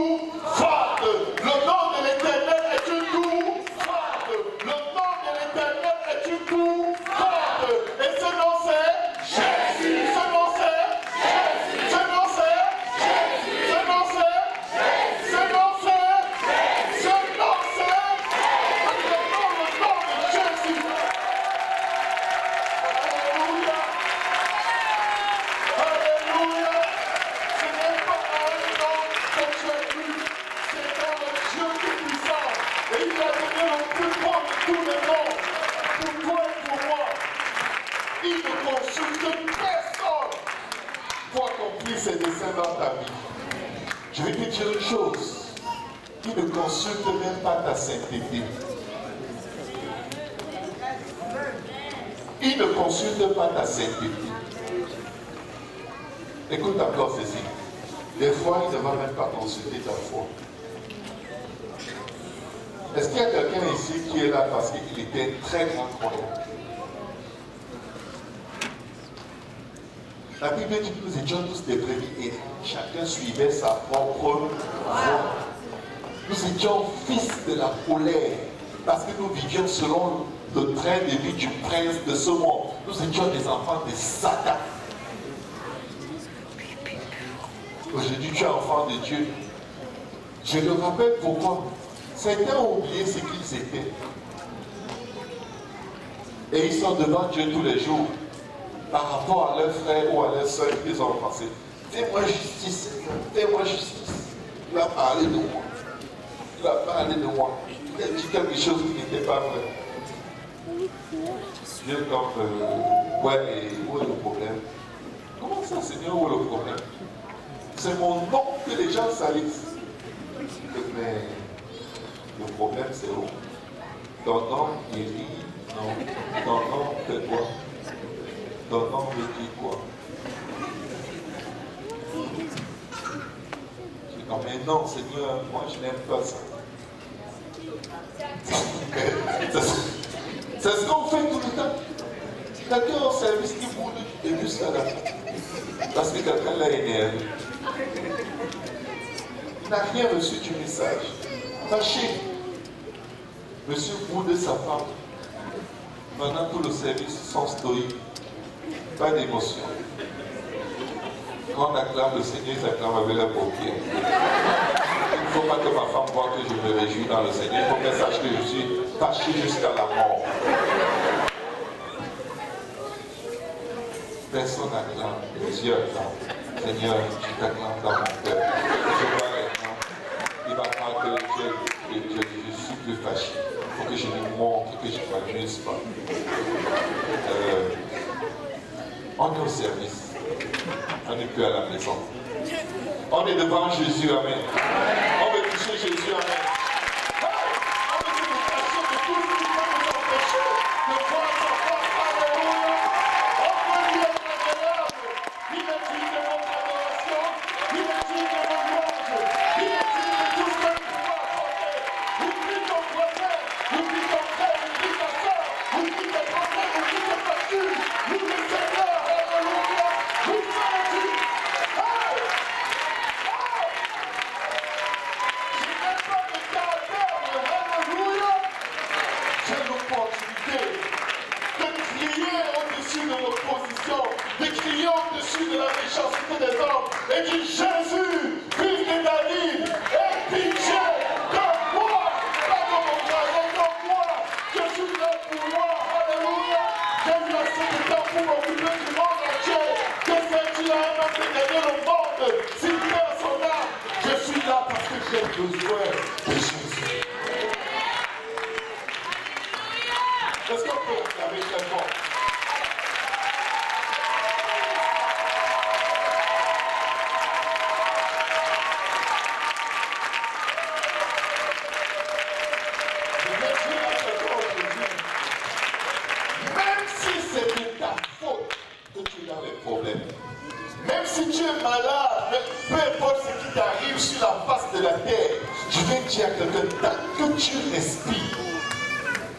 ses desseins dans ta vie. Je vais te dire une chose. Il ne consulte même pas ta sainteté. Il ne consulte pas ta sainteté. Écoute encore ceci. Des fois, il ne va même pas consulter ta foi. Est-ce qu'il y a quelqu'un ici qui est là parce qu'il était très grand croyant? La Bible dit que nous étions tous des brebis et chacun suivait sa propre voie. Nous étions fils de la colère parce que nous vivions selon le train de vie du prince de ce monde. Nous étions des enfants de Satan. Aujourd'hui, tu es enfant de Dieu. Je le rappelle pourquoi. Certains ont oublié ce qu'ils étaient. Et ils sont devant Dieu tous les jours par rapport à leurs frères ou à leurs soeurs qu'ils ont pensé. Fais-moi justice, fais-moi justice. Il a parlé de moi. Il a parlé de moi. Il a dit quelque chose qui n'était pas vrai. Dieu comme, ouais, et où est le problème? Comment ça, Seigneur, où est le problème? C'est mon nom que les gens salissent. Mais le problème, c'est où? Ton nom, il dit non. Ton nom, fait quoi? Ton nom me dit quoi? Je dis non, mais non, Seigneur, moi je n'aime pas ça. C'est ce qu'on fait tout le temps. Quelqu'un au service qui boude du début jusqu'à la fin. Parce que quelqu'un l'a énervé. Il n'a rien reçu du message. Fâché. Monsieur boude sa femme. Pendant tout le service, sans stoïque. Pas d'émotion. Quand on acclame le Seigneur, ils acclament avec la paupière. Il ne faut pas que ma femme voie que je me réjouis dans le Seigneur. Il faut qu'elle sache que je suis fâché jusqu'à la mort. Personne n'acclame. Dieu acclame. Seigneur, je t'acclame dans mon cœur. Je vois maintenant. Il va croire que je suis plus fâché. Il faut que je lui montre que je ne m'amuse pas. On est au service. On n'est plus à la maison. On est devant Jésus, amen. On veut toucher Jésus, amen. On veut se détacher de tout ce qui va nous empêcher de voir sa face, alléluia. On veut lui être agréable. Il est digne de notre adoration. Il est digne de notre louange. Il est digne de tout ce que nous pouvons apporter. Oublie ton voisin, oublie ton frère, oublie ta soeur, oublie tes problèmes, oublie tes factures. Oublie le Seigneur, alléluia. Nous sommes Dieu. De crier au-dessus de la méchanceté des hommes et dire Jésus, fils de David, aie pitié de moi, pas de mon voisin, de moi, je suis là pour moi, alléluia. J'ai eu assez de temps pour m'occuper du monde entier, que fait-il à un homme de gagner le monde s'il perd son âme? Je suis là parce que j'ai besoin de Jésus. Est-ce qu'on peut acclamer très fort? Même si tu es malade, peu importe ce qui t'arrive sur la face de la terre, je vais dire à quelqu'un, tant que tu respires,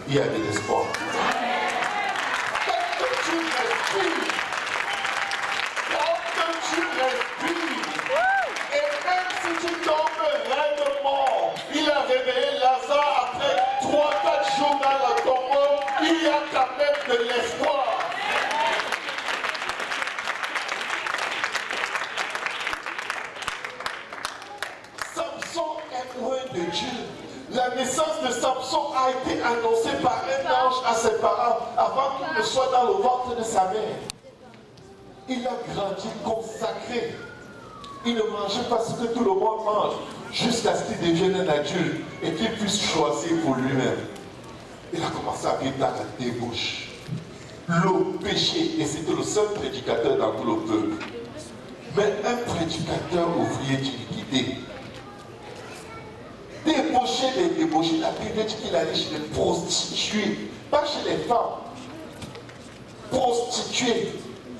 il y a de l'espoir. Tant que tu respires, et même si tu tombes raidement, il a réveillé Lazare après 3-4 jours dans le tombeau, il y a quand même de l'espoir. De Dieu. La naissance de Samson a été annoncée par un ange à ses parents avant qu'il ne soit dans le ventre de sa mère. Il a grandi consacré. Il ne mangeait pas ce que tout le monde mange jusqu'à ce qu'il devienne un adulte et qu'il puisse choisir pour lui-même. Il a commencé à vivre dans la débauche, le péché, et c'était le seul prédicateur dans tout le peuple. Mais un prédicateur ouvrier d'iniquité. Débauché des débauchés, la Bible dit qu'il allait chez les prostituées, pas chez les femmes. Prostituées.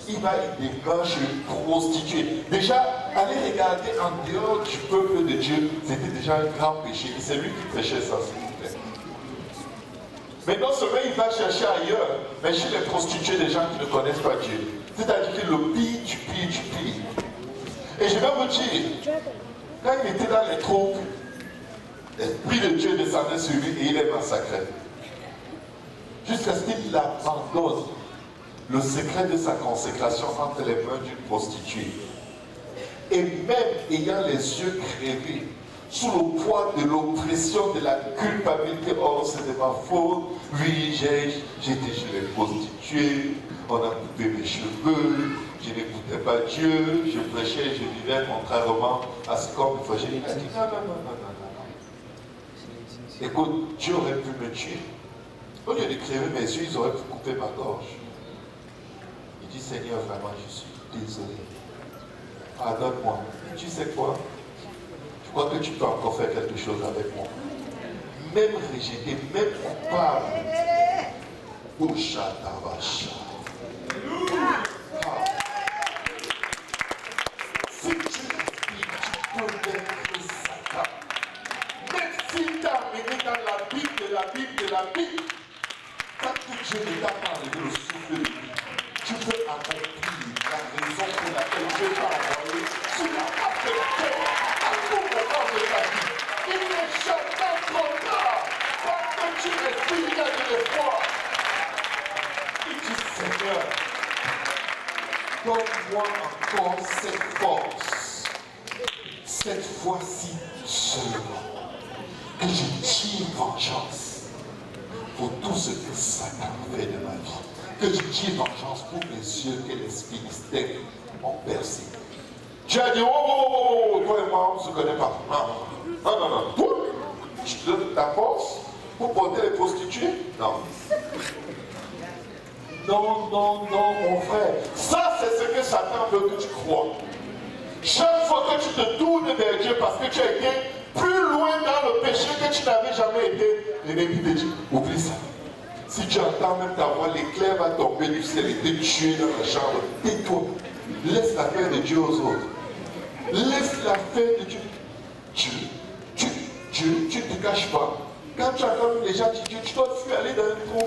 Il va y déclencher une prostituée. Déjà, aller regarder en dehors du peuple de Dieu, c'était déjà un grand péché. Et c'est lui qui prêchait ça, s'il vous plaît. Mais non seulement il va chercher ailleurs, mais chez les prostituées, des gens qui ne connaissent pas Dieu. C'est-à-dire que le pire, du pire, du pire. Et je vais vous dire, quand il était dans les troupes, l'Esprit de Dieu descendait sur lui et il est massacré. Jusqu'à ce qu'il abandonne le secret de sa consécration entre les mains d'une prostituée. Et même ayant les yeux crevés, sous le poids de l'oppression, de la culpabilité, oh c'était ma faute, oui j'étais chez les prostituées, on a coupé mes cheveux, je n'écoutais pas Dieu, je prêchais, je vivais contrairement à ce qu'on me faisait. Il a dit non. Écoute, Dieu aurait pu me tuer. Au lieu de crever mes yeux, ils auraient pu couper ma gorge. Il dit Seigneur, vraiment, je suis désolé. Pardonne-moi. Tu sais quoi? Je crois que tu peux encore faire quelque chose avec moi. Même rejeté, même coupable. Ouchatabacha. Si tu respires, tu peux mettre Satan. Même s'il t'a amené dans la Bible, quand Dieu ne t'a pas enlevé le souffle de vie, tu peux accomplir la raison pour laquelle Dieu t'a envoyé sur la patte de la terre à tout moment de ta vie. Il n'est jamais trop tard. Parce que tu respires, il y a de l'espoir. Il dit Seigneur, donne-moi encore cette force. Cette fois-ci seulement. Que je tire vengeance pour tout ce que Satan fait de ma vie. Que je tire vengeance pour les yeux que les Philistins ont percés. Tu as dit, oh, toi et moi, on ne se connaît pas. Non. Toi, je te donne ta force pour porter les prostituées? Non. Non, mon frère. Ça, c'est ce que Satan veut que tu crois. Chaque fois que tu te tournes vers Dieu parce que tu as été plus loin dans le péché que tu n'avais jamais été, l'ennemi te dit, oublie ça. Si tu entends même ta voix, l'éclair va tomber du ciel et te tuer dans la chambre. Tais-toi. Laisse l'affaire de Dieu aux autres. Laisse l'affaire de Dieu. Tu ne te caches pas. Quand tu entends les gens dire Dieu, tu dois fuir aller dans un trou.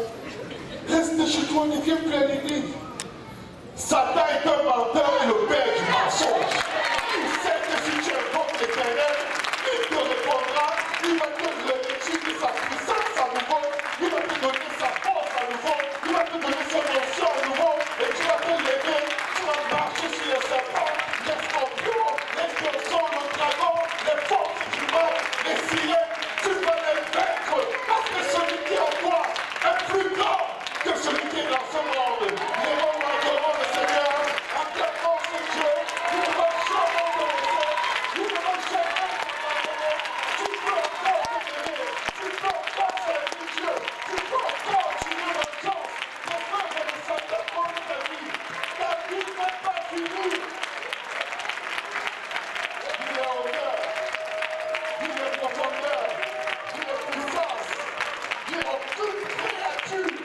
Reste chez toi, ne viens plus à l'église. Satan est un menteur et le père du mensonge. Il sait que si tu invoques l'Éternel, il te répondra, il va te revêtir de sa puissance à nouveau, il va te donner sa force à nouveau, il va te donner son onction à nouveau, et tu vas te lever, tu vas marcher sur les serpents, les scorpions, les poissons, le dragon, les forces du mal, les sirènes, tu vas les vaincre, parce que celui qui est en toi est plus grand que celui qui est dans ce monde. Lèvons le Seigneur, acclamons ce Dieu, nous ne vas jamais commencer, nous ne vas jamais abandonner. Tu peux encore t'aimer, tu peux encore servir Dieu, tu peux encore tuer le temps, ton œuvre de Satan dans ta vie. Ta vie n'est pas finie. Il est honneur, il est profondeur, il est puissance, il est aucune créature.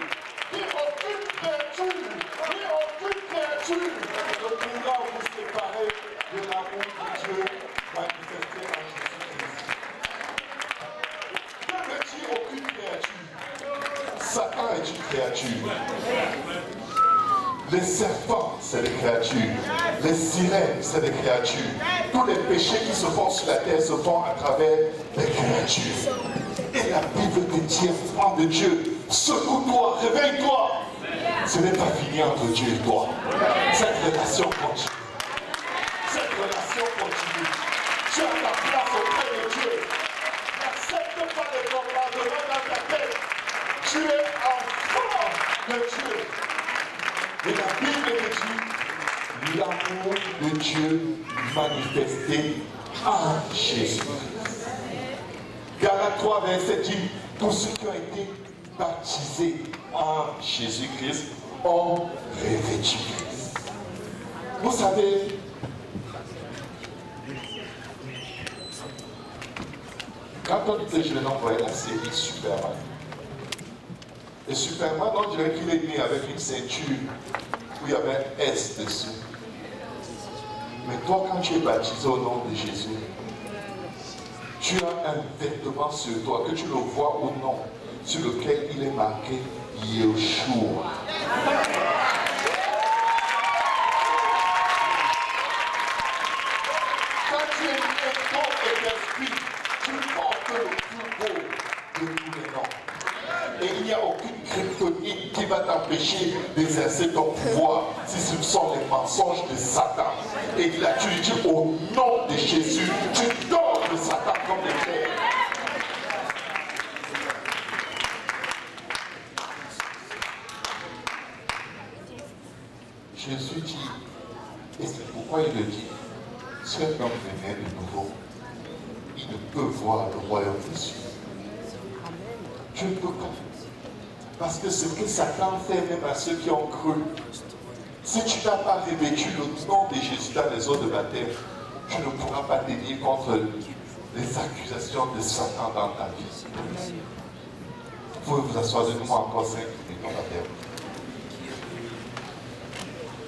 Aucune créature ne pourra vous séparer de l'amour de Dieu manifesté en Jésus-Christ. Que veut dire aucune créature? Satan est une créature. Les serpents, c'est des créatures. Les sirènes, c'est des créatures. Tous les péchés qui se font sur la terre se font à travers les créatures. Et la Bible te dit, enfant de Dieu, secoue-toi, réveille-toi. Ce n'est pas fini entre Dieu et toi. Cette relation continue. Cette relation continue. Tu as ta place auprès de Dieu. N'accepte pas les bombardements dans ta tête. Tu es enfant de Dieu. Et la Bible te dit l'amour de Dieu manifesté en Jésus. Galates 3, verset 10. Tous ceux qui ont été baptisés en Jésus-Christ ont revêtu Christ. Vous savez, Quand on était jeune, on voyait la série Superman. Et Superman, on dirait qu'il est né avec une ceinture où il y avait un S dessus. Mais toi, quand tu es baptisé au nom de Jésus, tu as un vêtement sur toi, que tu le vois ou non, sur lequel il est marqué Yeshua. Quand tu es né corps et d'esprit, tu portes le plus beau de tous les noms. Et il n'y a aucune kryptonite qui va t'empêcher d'exercer ton pouvoir si ce sont les mensonges de Satan. Et là, tu lui dis au nom de Jésus, tu dors de Satan comme des terres. Jésus dit, et c'est pourquoi il le dit, si un homme venait de nouveau, il ne peut voir le royaume des cieux. Je ne peux pas. Parce que ce que Satan fait même à ceux qui ont cru, si tu n'as pas revêtu le nom de Jésus dans les eaux de baptême, tu ne pourras pas tenir contre les accusations de Satan dans ta vie. Vous pouvez vous asseoir de nous encore 5 minutes dans la terre.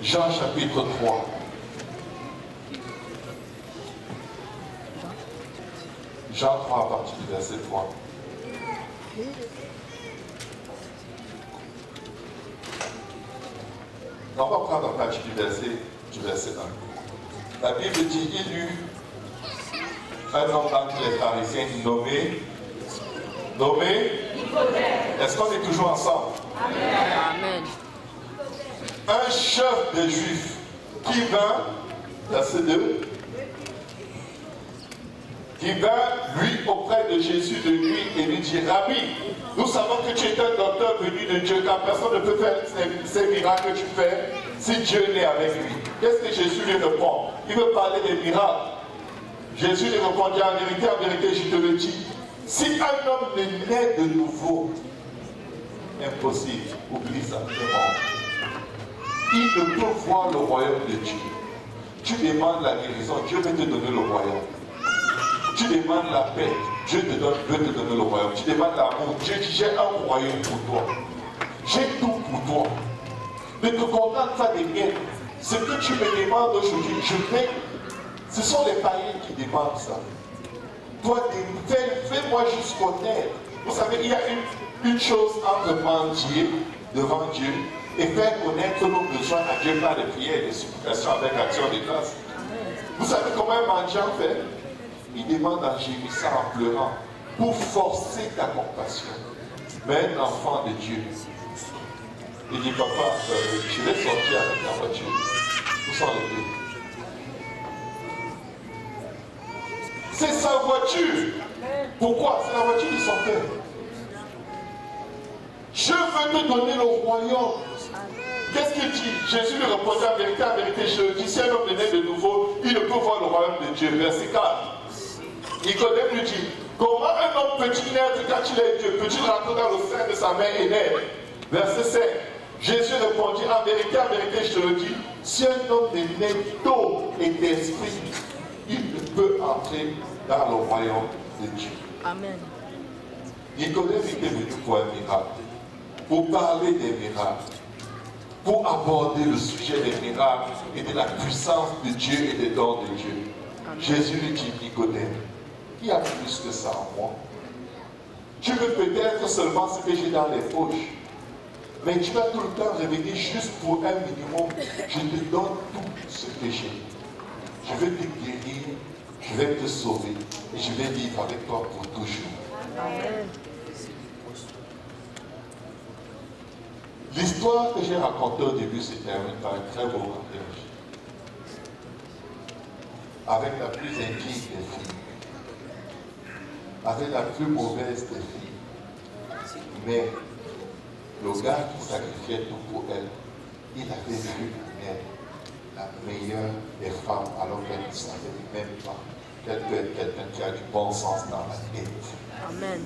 Jean chapitre 3. Jean 3 à partir du verset 3. On va prendre à partir du verset 1. La Bible dit, il y eut un homme entre les pharisiens nommé est-ce qu'on est toujours ensemble? Amen. Un chef des Juifs qui vint, verset 2, qui vint, lui, auprès de Jésus de nuit et lui dit, Rabbi, nous savons que tu es un docteur venu de Dieu, car personne ne peut faire ces miracles que tu fais si Dieu n'est avec lui. Qu'est-ce que Jésus lui répond? Il veut parler des miracles. Jésus lui répondit, en vérité, je te le dis, si un homme ne naît de nouveau, impossible, oublie ça, c'est mort. Il ne peut voir le royaume de Dieu. Tu demandes la guérison, Dieu veut te donner le royaume. Tu demandes la paix, Dieu veut te donner le royaume. Tu demandes l'amour, Dieu dit, j'ai un royaume pour toi. J'ai tout pour toi. Ne te contente pas des miens. Ce que tu me demandes aujourd'hui, je vais. Ce sont les païens qui demandent ça. Toi, fais-moi juste connaître. Vous savez, il y a une chose entre mendier devant Dieu et faire connaître nos besoins à Dieu par les prières et les supplications avec action de grâce. Vous savez comment un mendiant fait? Il demande en gémissant, en pleurant, pour forcer ta compassion. Mais un enfant de Dieu, il dit, papa, je vais sortir avec la voiture. Où sont les deux? C'est sa voiture. Pourquoi? C'est la voiture de son père. Je veux te donner le royaume. Qu'est-ce qu'il dit? Jésus lui répondit, en vérité, je le dis, si un homme est né de nouveau, il ne peut voir le royaume de Dieu. Verset 4. Nicodème lui dit, comment un homme peut-il naître quand il est Dieu? Peut-il rentrer dans le sein de sa mère et naître? Verset 5. Jésus répondit, en vérité, je te le dis, si un homme est né d'eau et d'esprit, il ne peut entrer dans le royaume de Dieu. Amen. Nicodème était venu pour un miracle, pour parler des miracles, pour aborder le sujet des miracles et de la puissance de Dieu et des dons de Dieu. Amen. Jésus lui dit, Nicodème, il y a plus que ça en moi. Tu veux peut-être seulement ce que j'ai dans les poches, mais tu vas tout le temps revenir juste pour un minimum. Je te donne tout ce que j'ai. Je vais te guérir, je vais te sauver et je vais vivre avec toi pour toujours. Amen. L'histoire que j'ai racontée au début se termine par un très beau mariage. Avec la plus intime des filles. Avec la plus mauvaise des filles. Mais le gars qui sacrifiait tout pour elle, il avait vu la meilleure des femmes alors qu'elle ne savait même pas qu'elle peut être quelqu'un qui a du bon sens dans la tête. Amen.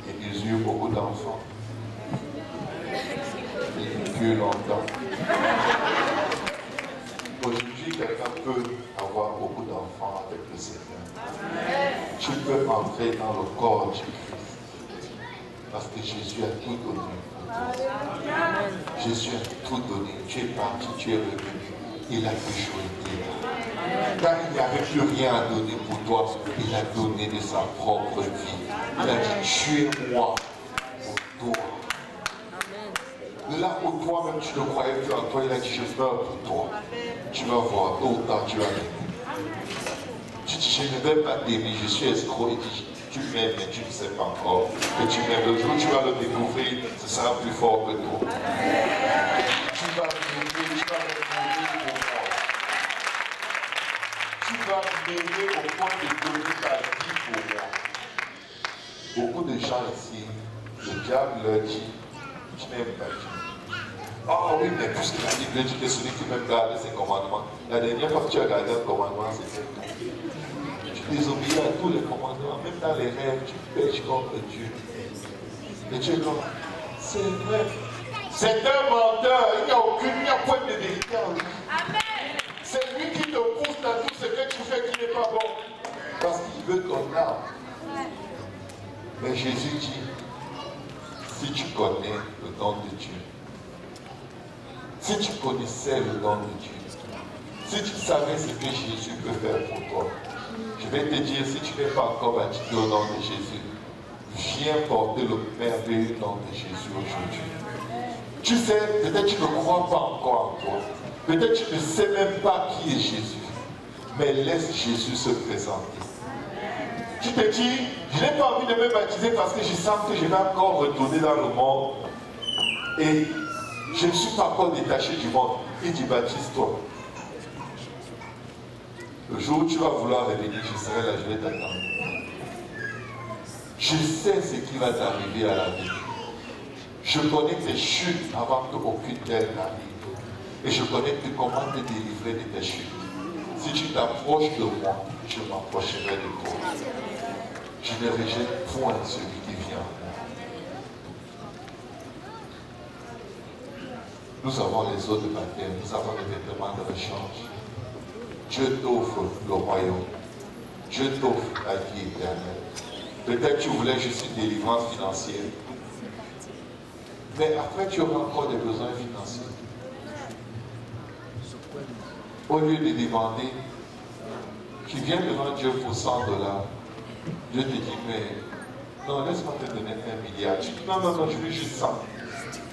Et ils eurent beaucoup d'enfants. Ils vécurent longtemps. Aujourd'hui, quelqu'un peut avoir beaucoup d'enfants avec le Seigneur. tu peux entrer dans le corps du Christ. Parce que Jésus a tout donné. Jésus a tout donné. Tu es parti, tu es revenu. Il a toujours été là. Quand il n'y avait plus rien à donner pour toi, il a donné de sa propre vie. Il a dit, tu es moi pour toi. Là où toi-même tu ne croyais plus en toi, il a dit, je meurs pour toi. Tu vas voir, tôt ou tard tu vas m'aimer. Tu dis, je ne vais pas t'aimer, je suis escroc. Il dit, tu m'aimes, mais tu ne sais pas encore que tu m'aimes. Le jour où tu vas le découvrir, ce sera plus fort que toi. Tu vas m'aimer, tu vas m'aimer pour moi. Tu vas m'aimer au point de donner ta vie pour moi. Beaucoup de gens ici, le diable leur dit, tu n'aimes pas Dieu. Ah oui, mais puisque la Bible dit que celui qui même garde ses commandements, la dernière fois que tu as gardé un commandement, c'était tout. Tu désobéis à tous les commandements, même dans les rêves, tu pêches contre Dieu. Et Dieu est comme, c'est vrai. C'est un menteur, il n'y a point de vérité en lui. C'est lui qui te pousse dans tout ce que tu fais qui n'est pas bon. Parce qu'il veut ton âme. Mais Jésus dit, si tu connais le don de Dieu, si tu connaissais le don de Dieu, si tu savais ce que Jésus peut faire pour toi, je vais te dire, si tu n'es pas encore baptisé au nom de Jésus, viens porter le merveilleux nom de Jésus aujourd'hui. Tu sais, peut-être tu ne crois pas encore en toi. Peut-être tu ne sais même pas qui est Jésus. Mais laisse Jésus se présenter. Tu te dis, je n'ai pas envie de me baptiser parce que je sens que je vais encore retourner dans le monde. Et je ne suis pas encore détaché du monde. Il dit, baptise-toi. Le jour où tu vas vouloir revenir, je serai là, je vais t'attendre. Je sais ce qui va t'arriver à la vie. Je connais tes chutes avant qu'aucune d'elles n'arrive. Et je connais comment te délivrer de tes chutes. Si tu t'approches de moi, je m'approcherai de toi. Je ne rejette point celui qui vient à moi. Nous avons les eaux de baptême, nous avons les vêtements de rechange. Dieu t'offre le royaume. Dieu t'offre la vie éternelle. Peut-être tu voulais juste une délivrance financière. Mais après, tu auras encore des besoins financiers. Au lieu de demander, tu viens devant Dieu pour 100 $. Dieu te dit, mais non, laisse-moi te donner 1 milliard. Tu dis, non, je veux juste 100.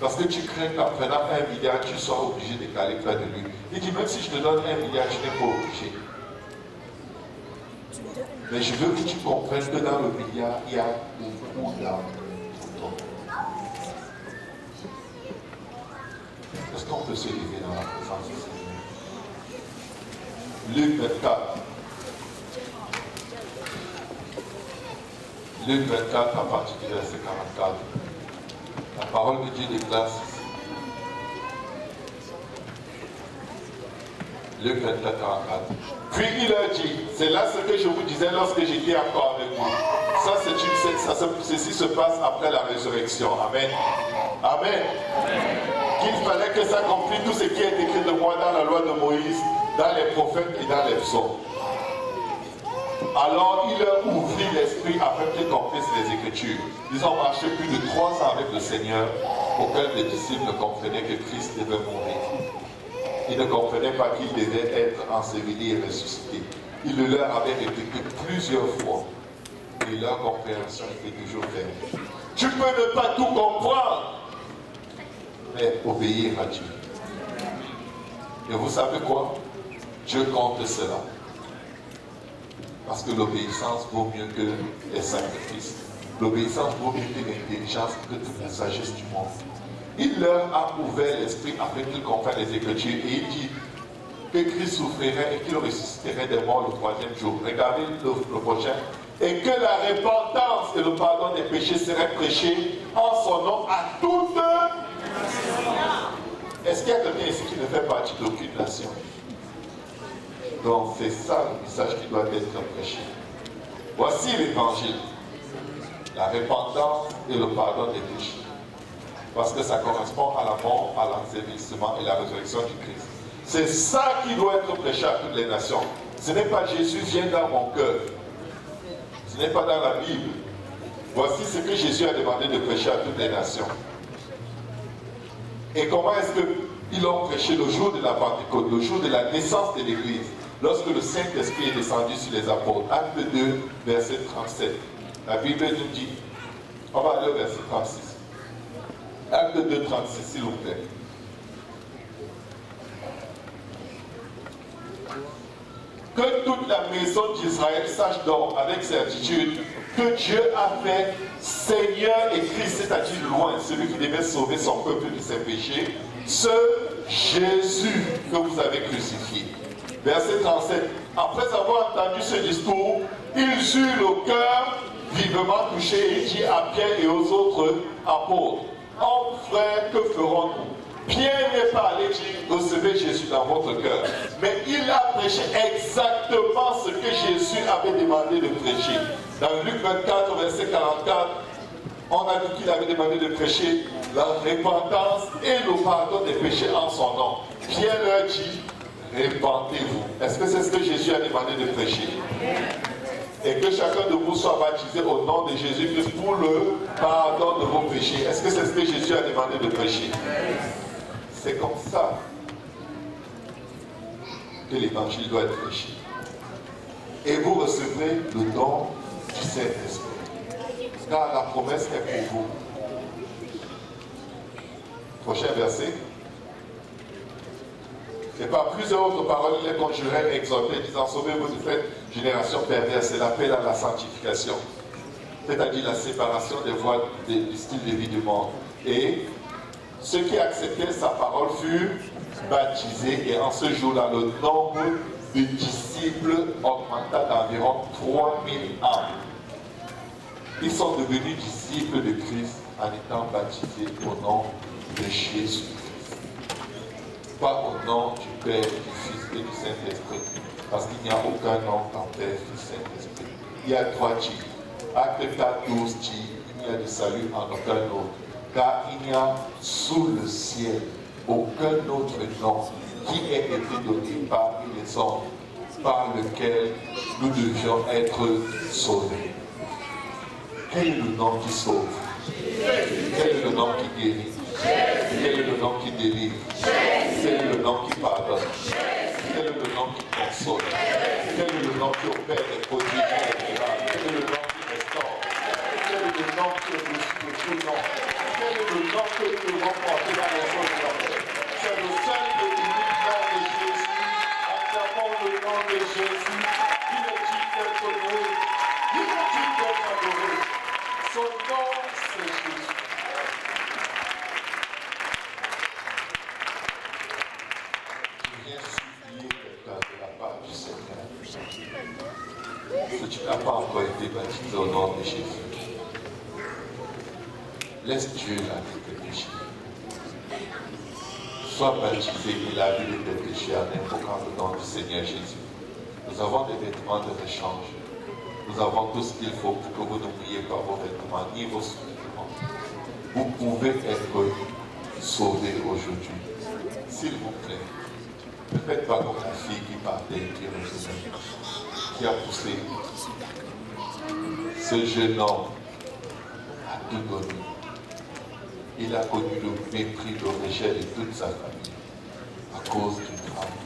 Parce que tu crains qu'en prenant 1 milliard, tu sois obligé de caler près de lui. Il dit, même si je te donne 1 milliard, tu n'es pas obligé. Mais je veux que tu comprennes que dans le milliard, il y a beaucoup d'argent pour toi. Est-ce qu'on peut se lever dans la présence du Seigneur? Luc 24. Luc 24, à partir du verset 44. La parole de Dieu déclare ceci. Luc 24, 44. Puis il leur dit, c'est là ce que je vous disais lorsque j'étais encore avec vous. Ceci se passe après la résurrection. Amen. Amen. Qu'il fallait que s'accomplisse tout ce qui est écrit de moi dans la loi de Moïse, dans les prophètes et dans les psaumes. Alors il leur ouvrit l'esprit afin qu'ils comprissent les Écritures. Ils ont marché plus de 3 ans avec le Seigneur. Aucun des disciples ne comprenait que Christ devait mourir. Ils ne comprenaient pas qu'il devait être enseveli et ressuscité. Il le leur avait répété plusieurs fois. Et leur compréhension était toujours fermée. Tu peux ne pas tout comprendre, mais obéir à Dieu. Et vous savez quoi? Dieu compte cela. Parce que l'obéissance vaut mieux que les sacrifices. L'obéissance vaut mieux que l'intelligence, que toute la sagesse du monde. Il leur a ouvert l'esprit afin qu'ils comprennent les Écritures. Et il dit que Christ souffrirait et qu'il ressusciterait des morts le 3e jour. Regardez le prochain. Et que la repentance et le pardon des péchés seraient prêchés en son nom à toutes les nations. Est-ce qu'il y a quelqu'un ici qui ne fait partie d'aucune nation? Donc c'est ça le message qui doit être prêché. Voici l'évangile. La repentance et le pardon des péchés. Parce que ça correspond à la mort, à l'ensevelissement et la résurrection du Christ. C'est ça qui doit être prêché à toutes les nations. Ce n'est pas Jésus vient dans mon cœur. Ce n'est pas dans la Bible. Voici ce que Jésus a demandé de prêcher à toutes les nations. Et comment est-ce qu'ils ont prêché le jour de la Pentecôte, le jour de la naissance de l'Église, lorsque le Saint-Esprit est descendu sur les apôtres. Acte 2, verset 37. La Bible nous dit, on va aller au verset 36. Acte 2, 36, s'il vous plaît. Que toute la maison d'Israël sache donc avec certitude que Dieu a fait Seigneur et Christ, c'est-à-dire loin, celui qui devait sauver son peuple de ses péchés, ce Jésus que vous avez crucifié. Verset 37. Après avoir entendu ce discours, ils eurent le cœur vivement touché et dit à Pierre et aux autres apôtres, oh frère, que ferons-nous? Pierre n'est pas allé dire, recevez Jésus dans votre cœur. Mais il a prêché exactement ce que Jésus avait demandé de prêcher. Dans Luc 24, verset 44, on a dit qu'il avait demandé de prêcher la repentance et le pardon des péchés en son nom. Pierre leur dit, répentez-vous. Est-ce que c'est ce que Jésus a demandé de prêcher? Et que chacun de vous soit baptisé au nom de Jésus-Christ pour le pardon de vos péchés. Est-ce que c'est ce que Jésus a demandé de prêcher? C'est comme ça que l'évangile doit être prêché. Et vous recevrez le don du Saint-Esprit. Car la promesse est pour vous. Prochain verset. Et par plusieurs autres paroles, il les conjurait et exhortait, disant, sauvez-vous de cette génération perverse et l'appel à la sanctification. C'est-à-dire la séparation des voies du style de vie du monde. Et ceux qui acceptaient sa parole furent baptisés et en ce jour-là, le nombre de disciples augmenta d'environ 3000 âmes. Ils sont devenus disciples de Christ en étant baptisés au nom de Jésus-Christ. Pas au nom du Père, du Fils et du Saint-Esprit. Parce qu'il n'y a aucun nom qu'en Père, Fils, Saint-Esprit. Il y a trois J. Acte 4, 12 J. Il n'y a de salut en aucun autre. Car il n'y a sous le ciel aucun autre nom qui ait été donné parmi les hommes par lequel nous devions être sauvés. Quel est le nom qui sauve? Quel est le nom qui guérit? Quel est le nom qui délivre? Quel est le nom qui pardonne? Quel est le nom qui console? Quel est le nom qui opère les produits irrémédiables? Quel est le nom qui restaure? Quel est le nom qui est au-dessus de tout nom? Quel est le nom que nous devons porter dans les choses de la paix? C'est le seul et unique nom de Jésus. Acclamons le nom de Jésus. Il est digne d'être honoré. Il est digne d'être adoré. Son nom, c'est Jésus. Je viens supplier quelqu'un de la part du Seigneur. Si tu n'as pas encore été baptisé au nom de Jésus, laisse Dieu laver tes péchés. Sois baptisé et lavé de tes péchés en invoquant le nom du Seigneur Jésus. Nous avons des vêtements de rechange. Nous avons tout ce qu'il faut pour que vous ne mouillez pas vos vêtements ni vos sous-vêtements. Vous pouvez être sauvés aujourd'hui. S'il vous plaît, ne faites pas comme une fille qui partait et qui revenait, qui a poussé. Ce jeune homme a tout donné. Il a connu le mépris, le rejet de toute sa famille à cause du drame.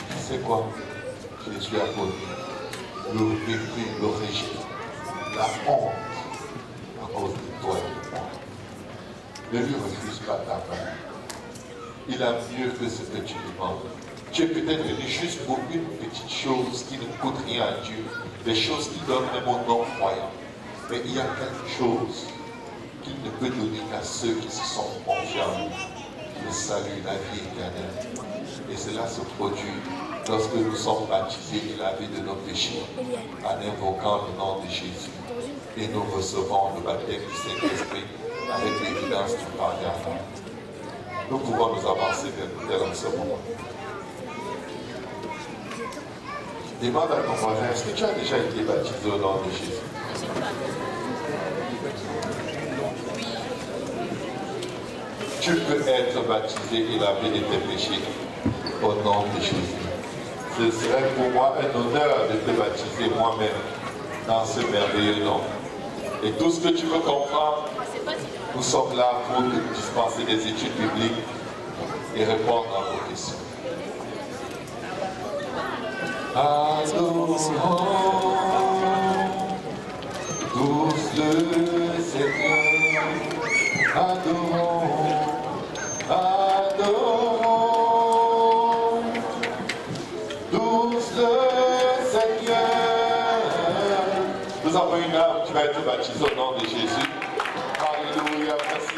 Tu sais quoi? Jésus a connu le mépris, le rejet, la honte à cause de toi et de moi. Ne lui refuse pas ta main. Il a mieux que ce que tu demandes. Tu es peut-être venu juste pour une petite chose qui ne coûte rien à Dieu, des choses qui donnent même au non-croyant. Mais il y a quelque chose qu'il ne peut donner qu'à ceux qui se sont confiants, le salut, la vie éternelle. Et cela se produit lorsque nous sommes baptisés et lavés de nos péchés en invoquant le nom de Jésus. Et nous recevons le baptême du Saint-Esprit avec l'évidence du pardon. Nous pouvons nous avancer vers l'autel en ce moment. Demande à ton voisin, est-ce que tu as déjà été baptisé au nom de Jésus? Tu peux être baptisé et lavé de tes péchés au nom de Jésus. Ce serait pour moi un honneur de te baptiser moi-même dans ce merveilleux nom. Et tout ce que tu veux comprendre, nous sommes là pour te dispenser des études bibliques et répondre à vos questions. Adorons tous le Seigneur, adorons, adorons tous le Seigneur. Nous avons une âme qui va être baptisée au nom de Jésus. Alléluia, merci